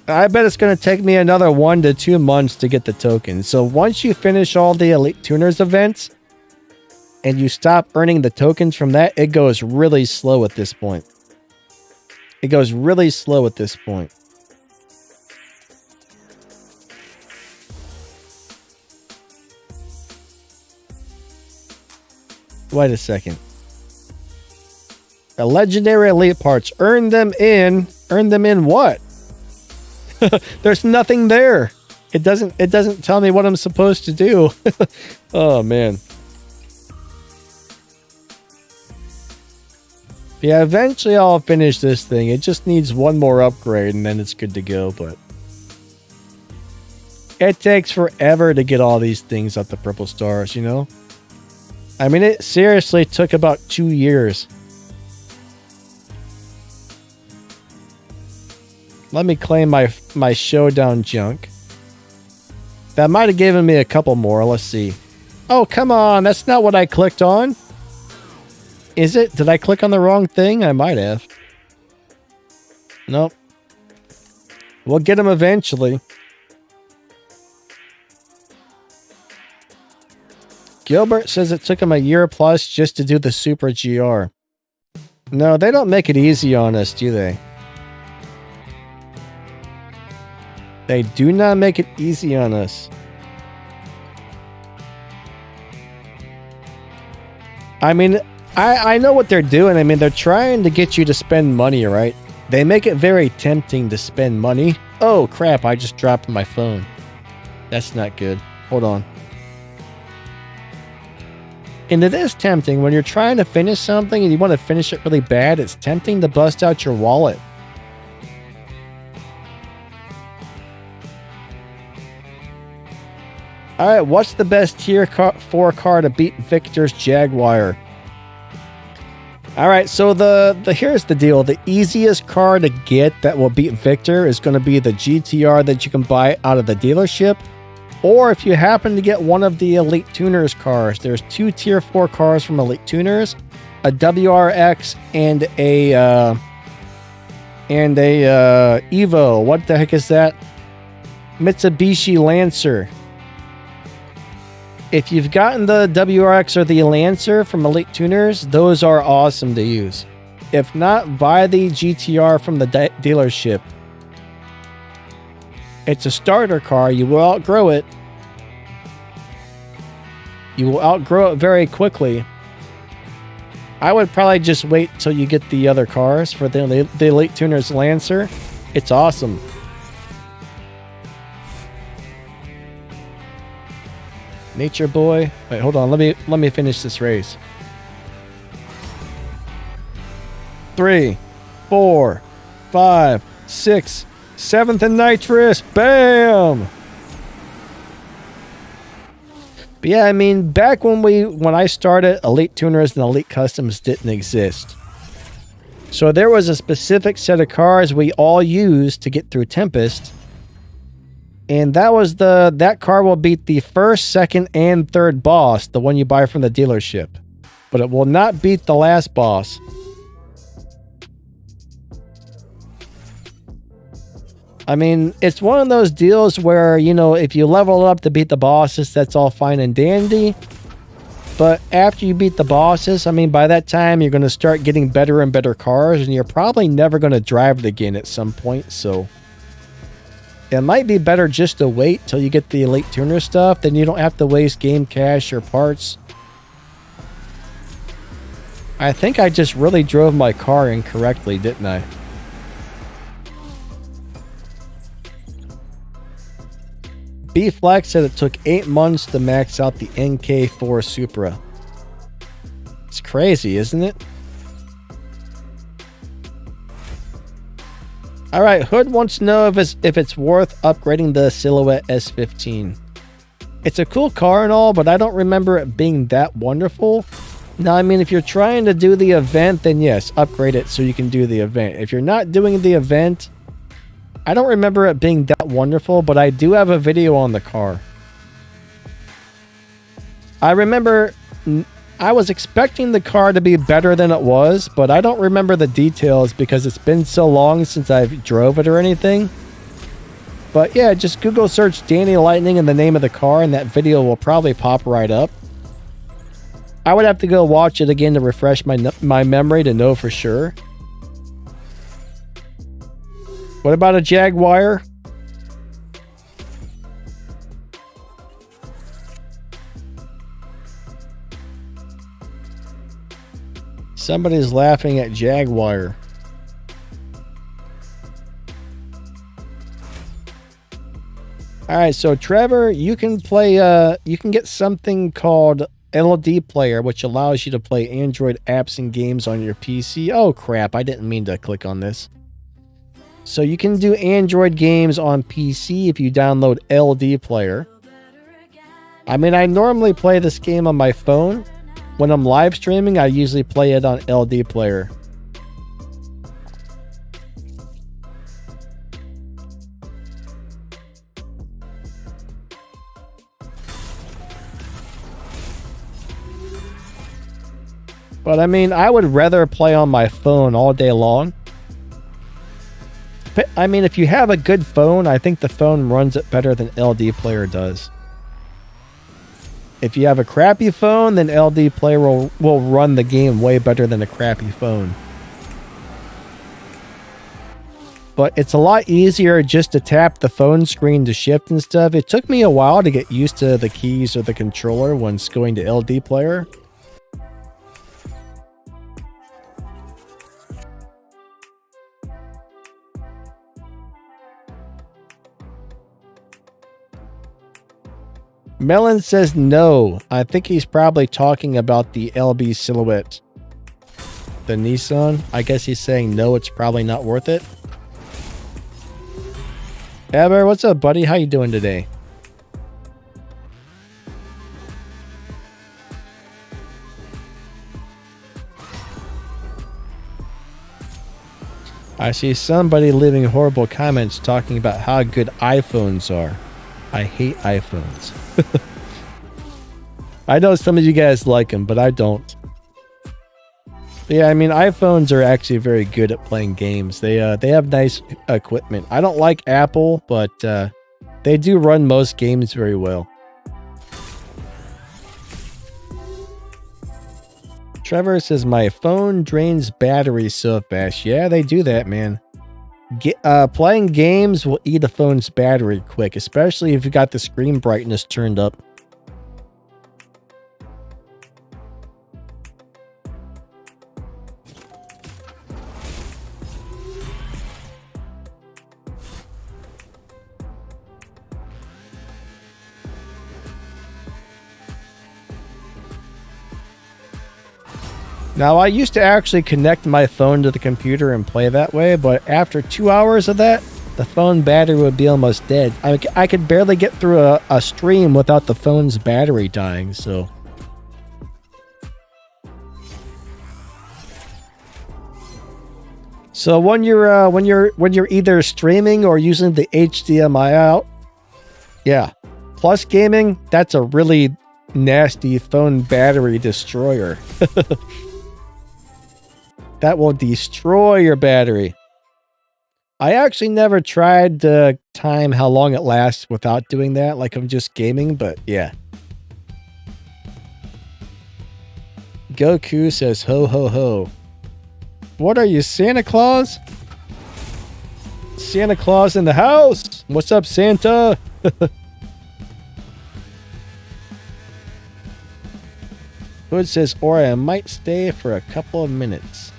I bet it's going to take me another 1 to 2 months to get the tokens. So once you finish all the Elite Tuners events and you stop earning the tokens from that, it goes really slow at this point. It goes really slow at this point. Wait a second. A legendary elite parts. Earn them in what? There's nothing there. It doesn't tell me what I'm supposed to do. Oh man. Yeah, eventually I'll finish this thing. It just needs one more upgrade and then it's good to go, but it takes forever to get all these things up to purple stars, you know? I mean, it seriously took about 2 years. Let me claim my showdown junk. That might have given me a couple more. Let's see. Oh, come on. That's not what I clicked on. Is it? Did I click on the wrong thing? I might have. Nope. We'll get them eventually. Gilbert says it took him a year plus just to do the Super GR. No, they don't make it easy on us, do they? They do not make it easy on us. I mean, I know what they're doing. I mean, they're trying to get you to spend money, right? They make it very tempting to spend money. Oh, crap. I just dropped my phone. That's not good. Hold on. And it is tempting when you're trying to finish something and you want to finish it really bad. It's tempting to bust out your wallet. All right, what's the best tier 4 car to beat Victor's Jaguar? All right, so here's the deal. The easiest car to get that will beat Victor is going to be the GTR that you can buy out of the dealership. Or if you happen to get one of the Elite Tuners cars, there's 2 tier 4 cars from Elite Tuners, a WRX and a Evo. What the heck is that? Mitsubishi Lancer. If you've gotten the WRX or the Lancer from Elite Tuners, those are awesome to use. If not, buy the GTR from the dealership. It's a starter car. You will outgrow it. You will outgrow it very quickly. I would probably just wait till you get the other cars for the Elite Tuners Lancer. It's awesome. Nature Boy. Wait, hold on. Let me finish this race. 3, 4, 5, 6, 7th and nitrous. Bam! But yeah, I mean, back when I started, Elite Tuners and Elite Customs didn't exist. So there was a specific set of cars we all used to get through Tempest. And that car will beat the first, second, and third boss, the one you buy from the dealership. But it will not beat the last boss. I mean, it's one of those deals where, you know, if you level up to beat the bosses, that's all fine and dandy. But after you beat the bosses, I mean, by that time, you're going to start getting better and better cars, and you're probably never going to drive it again at some point, so it might be better just to wait till you get the Elite Tuner stuff, then you don't have to waste game cash or parts. I think I just really drove my car incorrectly, didn't I? B-Flex said it took 8 months to max out the NK4 Supra. It's crazy, isn't it? All right, Hood wants to know if it's worth upgrading the Silhouette S15. It's a cool car and all, but I don't remember it being that wonderful. Now, I mean, if you're trying to do the event, then yes, upgrade it so you can do the event. If you're not doing the event, I don't remember it being that wonderful, but I do have a video on the car. I remember I was expecting the car to be better than it was, but I don't remember the details because it's been so long since I've drove it or anything. But yeah, just Google search Danny Lightning and the name of the car and that video will probably pop right up. I would have to go watch it again to refresh my memory to know for sure. What about a Jaguar? Somebody's laughing at Jaguar. Alright, so Trevor, you can play, you can get something called LD Player, which allows you to play Android apps and games on your PC. Oh crap, I didn't mean to click on this. So you can do Android games on PC if you download LD Player. I mean, I normally play this game on my phone. When I'm live streaming, I usually play it on LD Player. But I mean, I would rather play on my phone all day long. But, I mean, if you have a good phone, I think the phone runs it better than LD Player does. If you have a crappy phone, then LD Player will run the game way better than a crappy phone. But it's a lot easier just to tap the phone screen to shift and stuff. It took me a while to get used to the keys or the controller once going to LD Player. Melon says no. I think he's probably talking about the LB Silhouette. The Nissan. I guess he's saying no, it's probably not worth it. Aber, what's up, buddy? How you doing today? I see somebody leaving horrible comments talking about how good iPhones are. I hate iPhones. I know some of you guys like them, but I don't. But yeah, I mean, iPhones are actually very good at playing games. They have nice equipment. I don't like Apple, but they do run most games very well. Trevor says, my phone drains battery so fast. Yeah, they do that, man. Playing games will eat a phone's battery quick, especially if you got the screen brightness turned up. Now, I used to actually connect my phone to the computer and play that way, but after 2 hours of that, the phone battery would be almost dead. I could barely get through a stream without the phone's battery dying, so. So when you're either streaming or using the HDMI out, yeah, Plus Gaming, that's a really nasty phone battery destroyer. That will destroy your battery. I actually never tried to time how long it lasts without doing that, like I'm just gaming, but yeah. Goku says ho ho ho. What are you, Santa Claus? Santa Claus in the house! What's up, Santa? Hood says, or I might stay for a couple of minutes.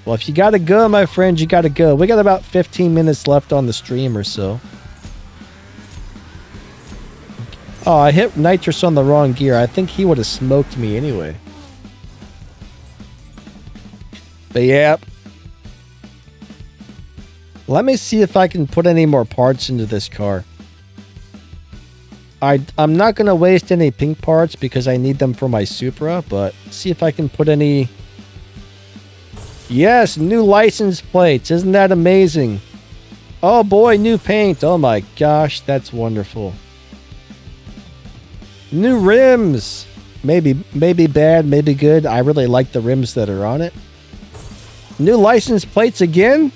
Well, if you gotta go, my friend, you gotta go. We got about 15 minutes left on the stream or so. Oh, I hit nitrous on the wrong gear. I think he would have smoked me anyway. But yeah. Let me see if I can put any more parts into this car. I'm not going to waste any pink parts because I need them for my Supra, but see if I can put any... Yes, new license plates. Isn't that amazing? Oh boy, new paint. Oh my gosh, that's wonderful. New rims. Maybe bad, maybe good. I really like the rims that are on it. New license plates again?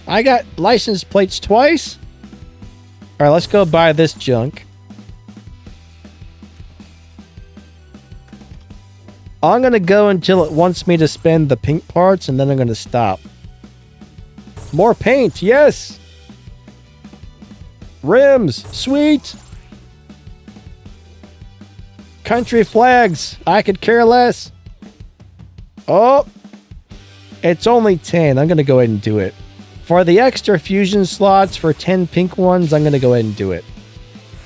I got license plates twice? Alright, let's go buy this junk. I'm going to go until it wants me to spend the pink parts, and then I'm going to stop. More paint, yes! Rims, sweet! Country flags, I could care less. Oh! It's only 10, I'm going to go ahead and do it. For the extra fusion slots for 10 pink ones, I'm going to go ahead and do it.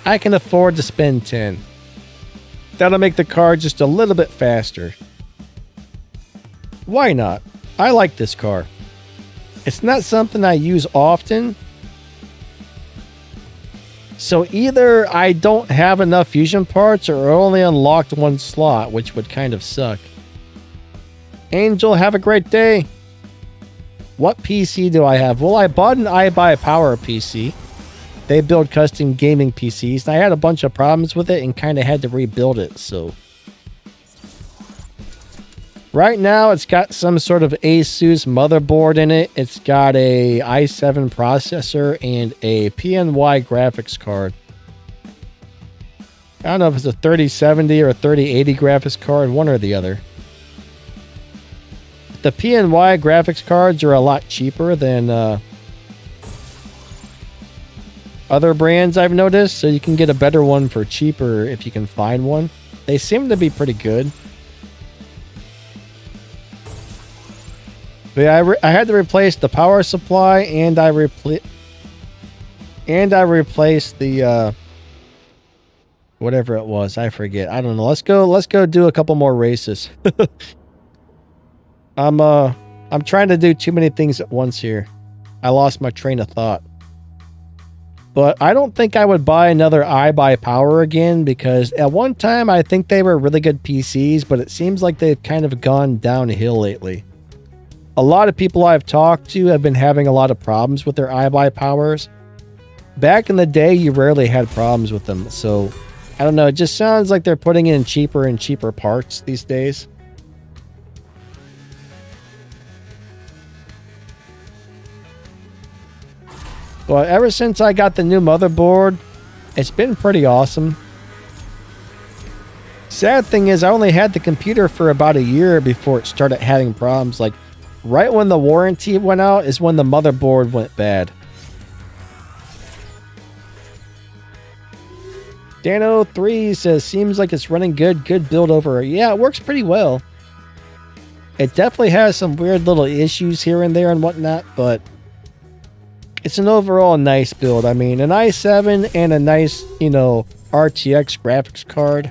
I can afford to spend 10. That'll make the car just a little bit faster. Why not? I like this car. It's not something I use often. So either I don't have enough fusion parts or I only unlocked one slot, which would kind of suck. Angel, have a great day. What PC do I have? Well, I bought an iBuyPower PC. They build custom gaming PCs. And I had a bunch of problems with it and kind of had to rebuild it, so... Right now, it's got some sort of Asus motherboard in it. It's got a i7 processor and a PNY graphics card. I don't know if it's a 3070 or a 3080 graphics card, one or the other. The PNY graphics cards are a lot cheaper than other brands I've noticed, so you can get a better one for cheaper if you can find one. They seem to be pretty good. But yeah, I had to replace the power supply, and I replaced the whatever it was. I forget. I don't know. Let's go do a couple more races. I'm trying to do too many things at once here. I lost my train of thought. But I don't think I would buy another iBuyPower again, because at one time I think they were really good PCs, but it seems like they've kind of gone downhill lately. A lot of people I've talked to have been having a lot of problems with their iBuyPowers. Back in the day, you rarely had problems with them, so I don't know, it just sounds like they're putting in cheaper and cheaper parts these days. But ever since I got the new motherboard, it's been pretty awesome. Sad thing is, I only had the computer for about a year before it started having problems. Like, right when the warranty went out is when the motherboard went bad. Dano3 says, seems like it's running good. Good build over. Yeah, it works pretty well. It definitely has some weird little issues here and there and whatnot, but it's an overall nice build. I mean, an i7 and a nice, you know, RTX graphics card.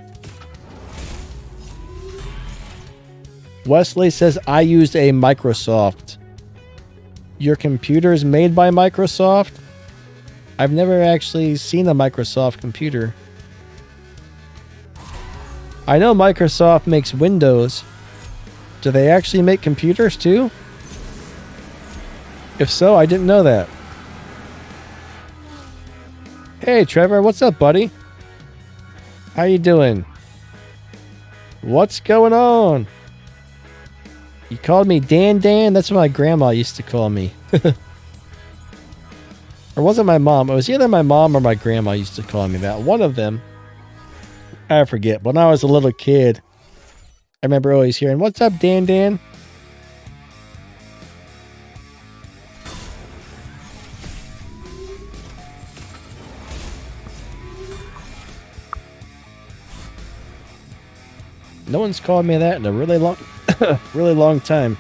Wesley says, I used a Microsoft. Your computer is made by Microsoft? I've never actually seen a Microsoft computer. I know Microsoft makes Windows. Do they actually make computers too? If so, I didn't know that. Hey Trevor, what's up, buddy? How you doing? What's going on? You called me Dan? That's what my grandma used to call me. Or was it my mom? It was either my mom or my grandma used to call me that. One of them. I forget. When I was a little kid, I remember always hearing, what's up, Dan? No one's called me that in a really long time.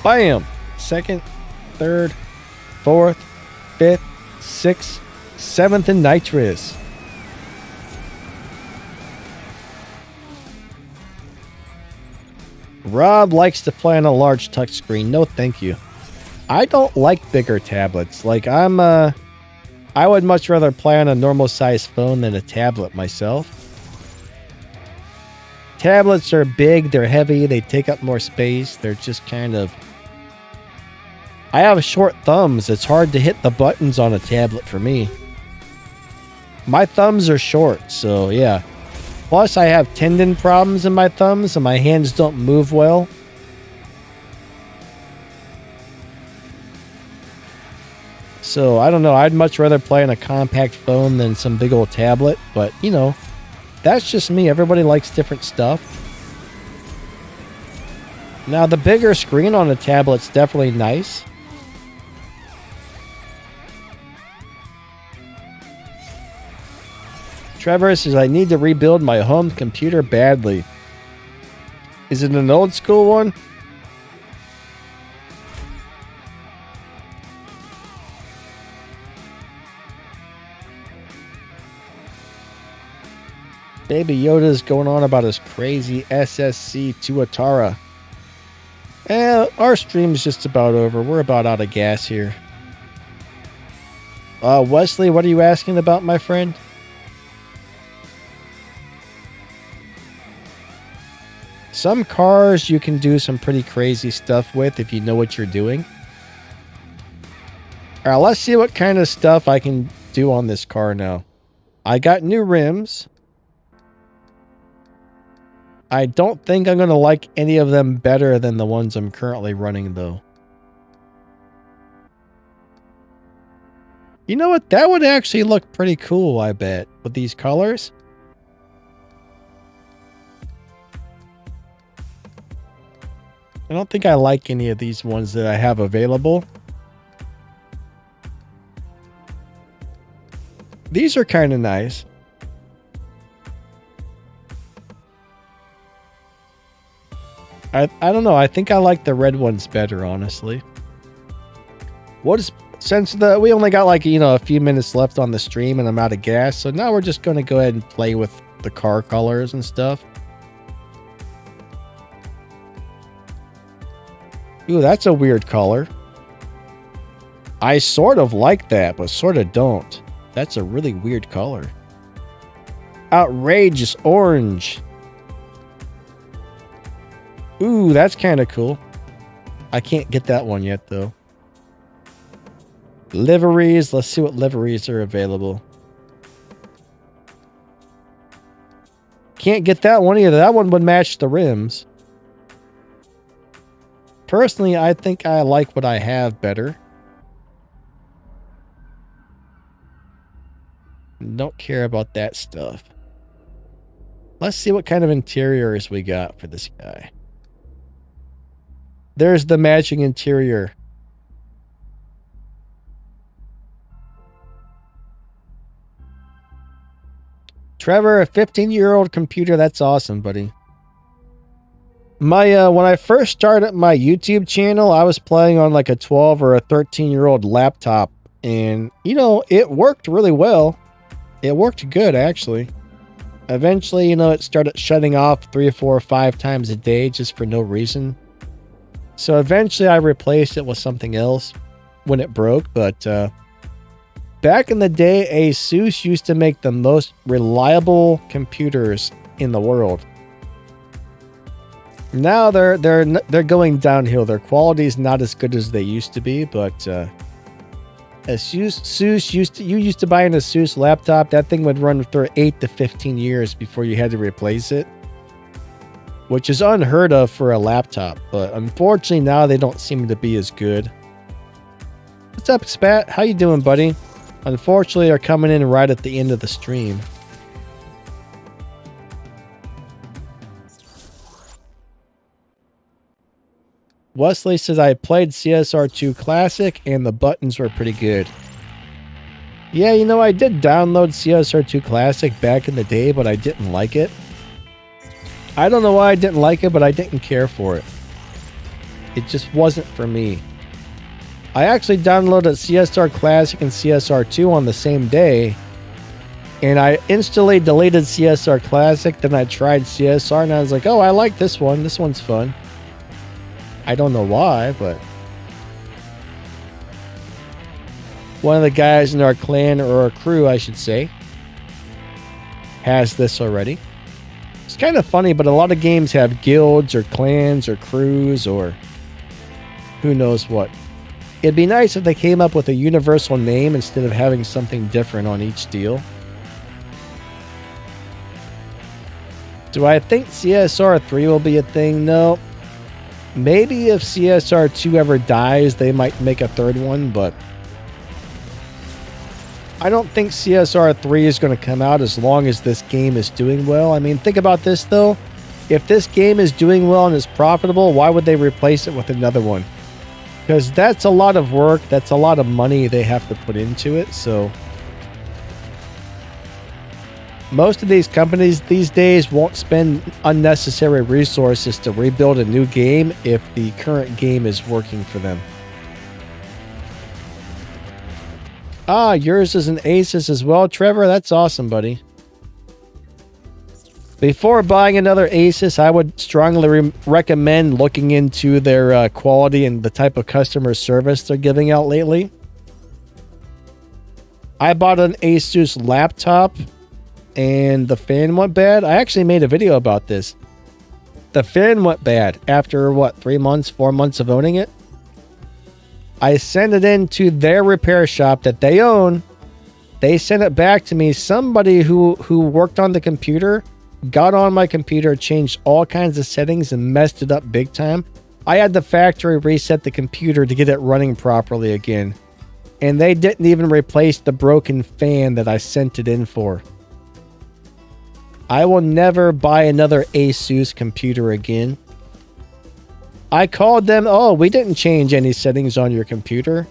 Bam! Second, third, fourth, fifth, sixth, seventh, and nitrous. Rob likes to play on a large touchscreen. No, thank you. I don't like bigger tablets. Like, I would much rather play on a normal sized phone than a tablet myself. Tablets are big, they're heavy, they take up more space. They're just kind of... I have short thumbs. It's hard to hit the buttons on a tablet for me. My thumbs are short, so yeah. Plus, I have tendon problems in my thumbs and my hands don't move well. So, I don't know. I'd much rather play on a compact phone than some big old tablet. But, you know, that's just me. Everybody likes different stuff. Now, the bigger screen on a tablet's definitely nice. Trevor says, I need to rebuild my home computer badly. Is it an old school one? Baby Yoda's going on about his crazy SSC Tuatara. Our stream's just about over. We're about out of gas here. Wesley, what are you asking about, my friend? Some cars you can do some pretty crazy stuff with if you know what you're doing. Alright, let's see what kind of stuff I can do on this car now. I got new rims. I don't think I'm going to like any of them better than the ones I'm currently running, though. You know what? That would actually look pretty cool, I bet, with these colors. I don't think I like any of these ones that I have available. These are kind of nice. I don't know. I think I like the red ones better, honestly. Since we only got like, you know, a few minutes left on the stream and I'm out of gas, so now we're just going to go ahead and play with the car colors and stuff. Ooh, that's a weird color. I sort of like that, but sort of don't. That's a really weird color. Outrageous orange. Ooh, that's kind of cool. I can't get that one yet, though. Liveries. Let's see what liveries are available. Can't get that one either. That one would match the rims. Personally, I think I like what I have better. Don't care about that stuff. Let's see what kind of interiors we got for this guy. There's the matching interior. Trevor, a 15-year-old computer. That's awesome, buddy. My when I first started my YouTube channel, I was playing on like a 12 or a 13-year-old laptop, and you know, it worked really well. It worked good, actually. Eventually, you know, it started shutting off 3 or 4 or 5 times a day just for no reason. So eventually I replaced it with something else when it broke, but back in the day, ASUS used to make the most reliable computers in the world. Now they're going downhill. Their quality is not as good as they used to be, but ASUS used to buy an ASUS laptop. That thing would run for 8 to 15 years before you had to replace it, which is unheard of for a laptop. But unfortunately, now they don't seem to be as good. What's up, Spat? How you doing, buddy? Unfortunately, they're coming in right at the end of the stream. Wesley says, I played CSR2 Classic and the buttons were pretty good. Yeah, you know, I did download CSR2 Classic back in the day, but I didn't like it. I don't know why I didn't like it, but I didn't care for it. It just wasn't for me. I actually downloaded CSR Classic and CSR2 on the same day, and I instantly deleted CSR Classic, then I tried CSR, and I was like, oh, I like this one. This one's fun. I don't know why, but one of the guys in our clan, or our crew, I should say, has this already. It's kind of funny, but a lot of games have guilds or clans or crews or who knows what. It'd be nice if they came up with a universal name instead of having something different on each deal. Do I think CSR3 will be a thing? No. Maybe if CSR2 ever dies, they might make a third one, but I don't think CSR3 is going to come out as long as this game is doing well. I mean, think about this, though. If this game is doing well and is profitable, why would they replace it with another one? Because that's a lot of work. That's a lot of money they have to put into it. So most of these companies these days won't spend unnecessary resources to rebuild a new game if the current game is working for them. Ah, yours is an Asus as well, Trevor. That's awesome, buddy. Before buying another Asus, I would strongly recommend looking into their quality and the type of customer service they're giving out lately. I bought an Asus laptop and the fan went bad. I actually made a video about this. The fan went bad after, what, 3 months, 4 months of owning it? I sent it in to their repair shop that they own. They sent it back to me. Somebody who worked on the computer got on my computer, changed all kinds of settings, and messed it up big time. I had the factory reset the computer to get it running properly again. And they didn't even replace the broken fan that I sent it in for. I will never buy another Asus computer again. I called them. Oh, we didn't change any settings on your computer.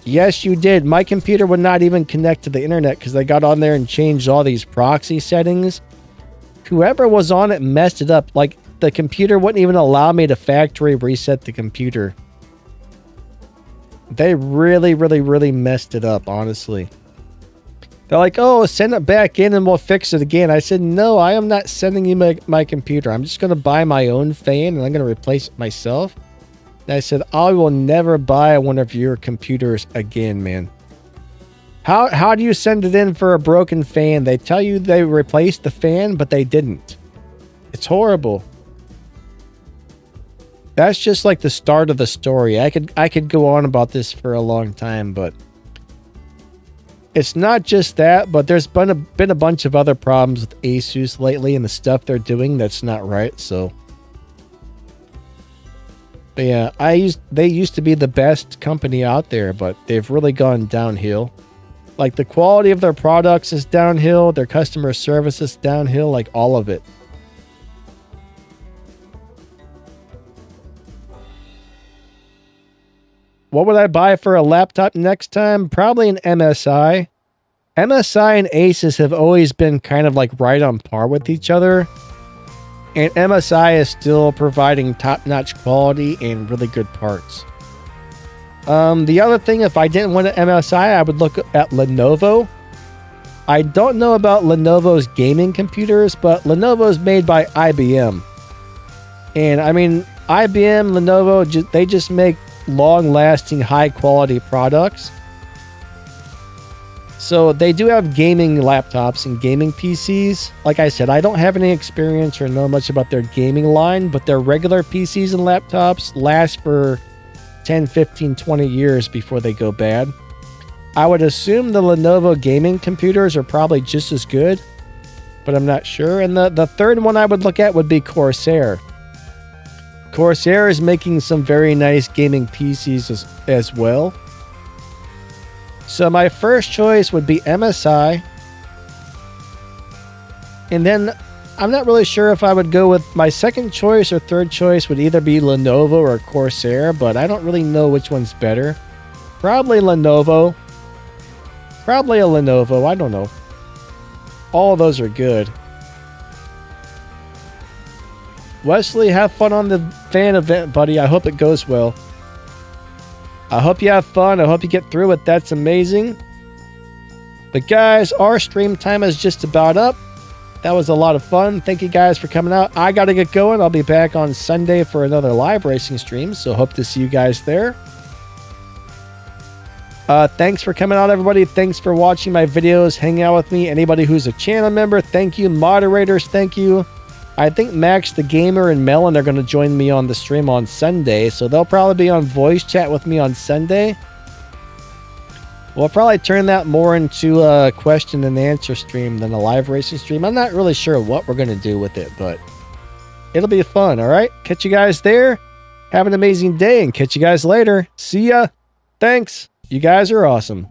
Yes, you did. My computer would not even connect to the internet because they got on there and changed all these proxy settings. Whoever was on it messed it up. Like, the computer wouldn't even allow me to factory reset the computer. They really, really, really messed it up, honestly. They're like, oh, send it back in and we'll fix it again. I said, no, I am not sending you my computer. I'm just going to buy my own fan and I'm going to replace it myself. And I said, I will never buy one of your computers again, man. How do you send it in for a broken fan? They tell you they replaced the fan, but they didn't. It's horrible. That's just like the start of the story. I could go on about this for a long time, but it's not just that, but there's been a bunch of other problems with Asus lately and the stuff they're doing that's not right. So, but yeah, they used to be the best company out there, but they've really gone downhill. Like, the quality of their products is downhill, their customer service is downhill, like all of it. What would I buy for a laptop next time? Probably an MSI. MSI and Asus have always been kind of like right on par with each other. And MSI is still providing top-notch quality and really good parts. The other thing, if I didn't want an MSI, I would look at Lenovo. I don't know about Lenovo's gaming computers, but Lenovo's made by IBM. And I mean, IBM, Lenovo, they just make long-lasting, high-quality products. So they do have gaming laptops and gaming PCs. Like I said, I don't have any experience or know much about their gaming line, but their regular PCs and laptops last for 10, 15, 20 years before they go bad. I would assume the Lenovo gaming computers are probably just as good, but I'm not sure. And the third one I would look at would be Corsair. Corsair is making some very nice gaming PCs as well. So my first choice would be MSI. And then I'm not really sure if I would go with my second choice or third choice would either be Lenovo or Corsair, but I don't really know which one's better. Probably Lenovo. Probably a Lenovo, I don't know. All of those are good. Wesley, have fun on the fan event, buddy. I hope it goes well. I hope you have fun. I hope you get through it. That's amazing. But guys, our stream time is just about up. That was a lot of fun. Thank you guys for coming out. I got to get going. I'll be back on Sunday for another live racing stream, so hope to see you guys there. Thanks for coming out, everybody. Thanks for watching my videos, hanging out with me. Anybody who's a channel member, thank you. Moderators, thank you. I think Max the Gamer and Melon are going to join me on the stream on Sunday, so they'll probably be on voice chat with me on Sunday. We'll probably turn that more into a question and answer stream than a live racing stream. I'm not really sure what we're going to do with it, but it'll be fun, all right? Catch you guys there. Have an amazing day, and catch you guys later. See ya. Thanks. You guys are awesome.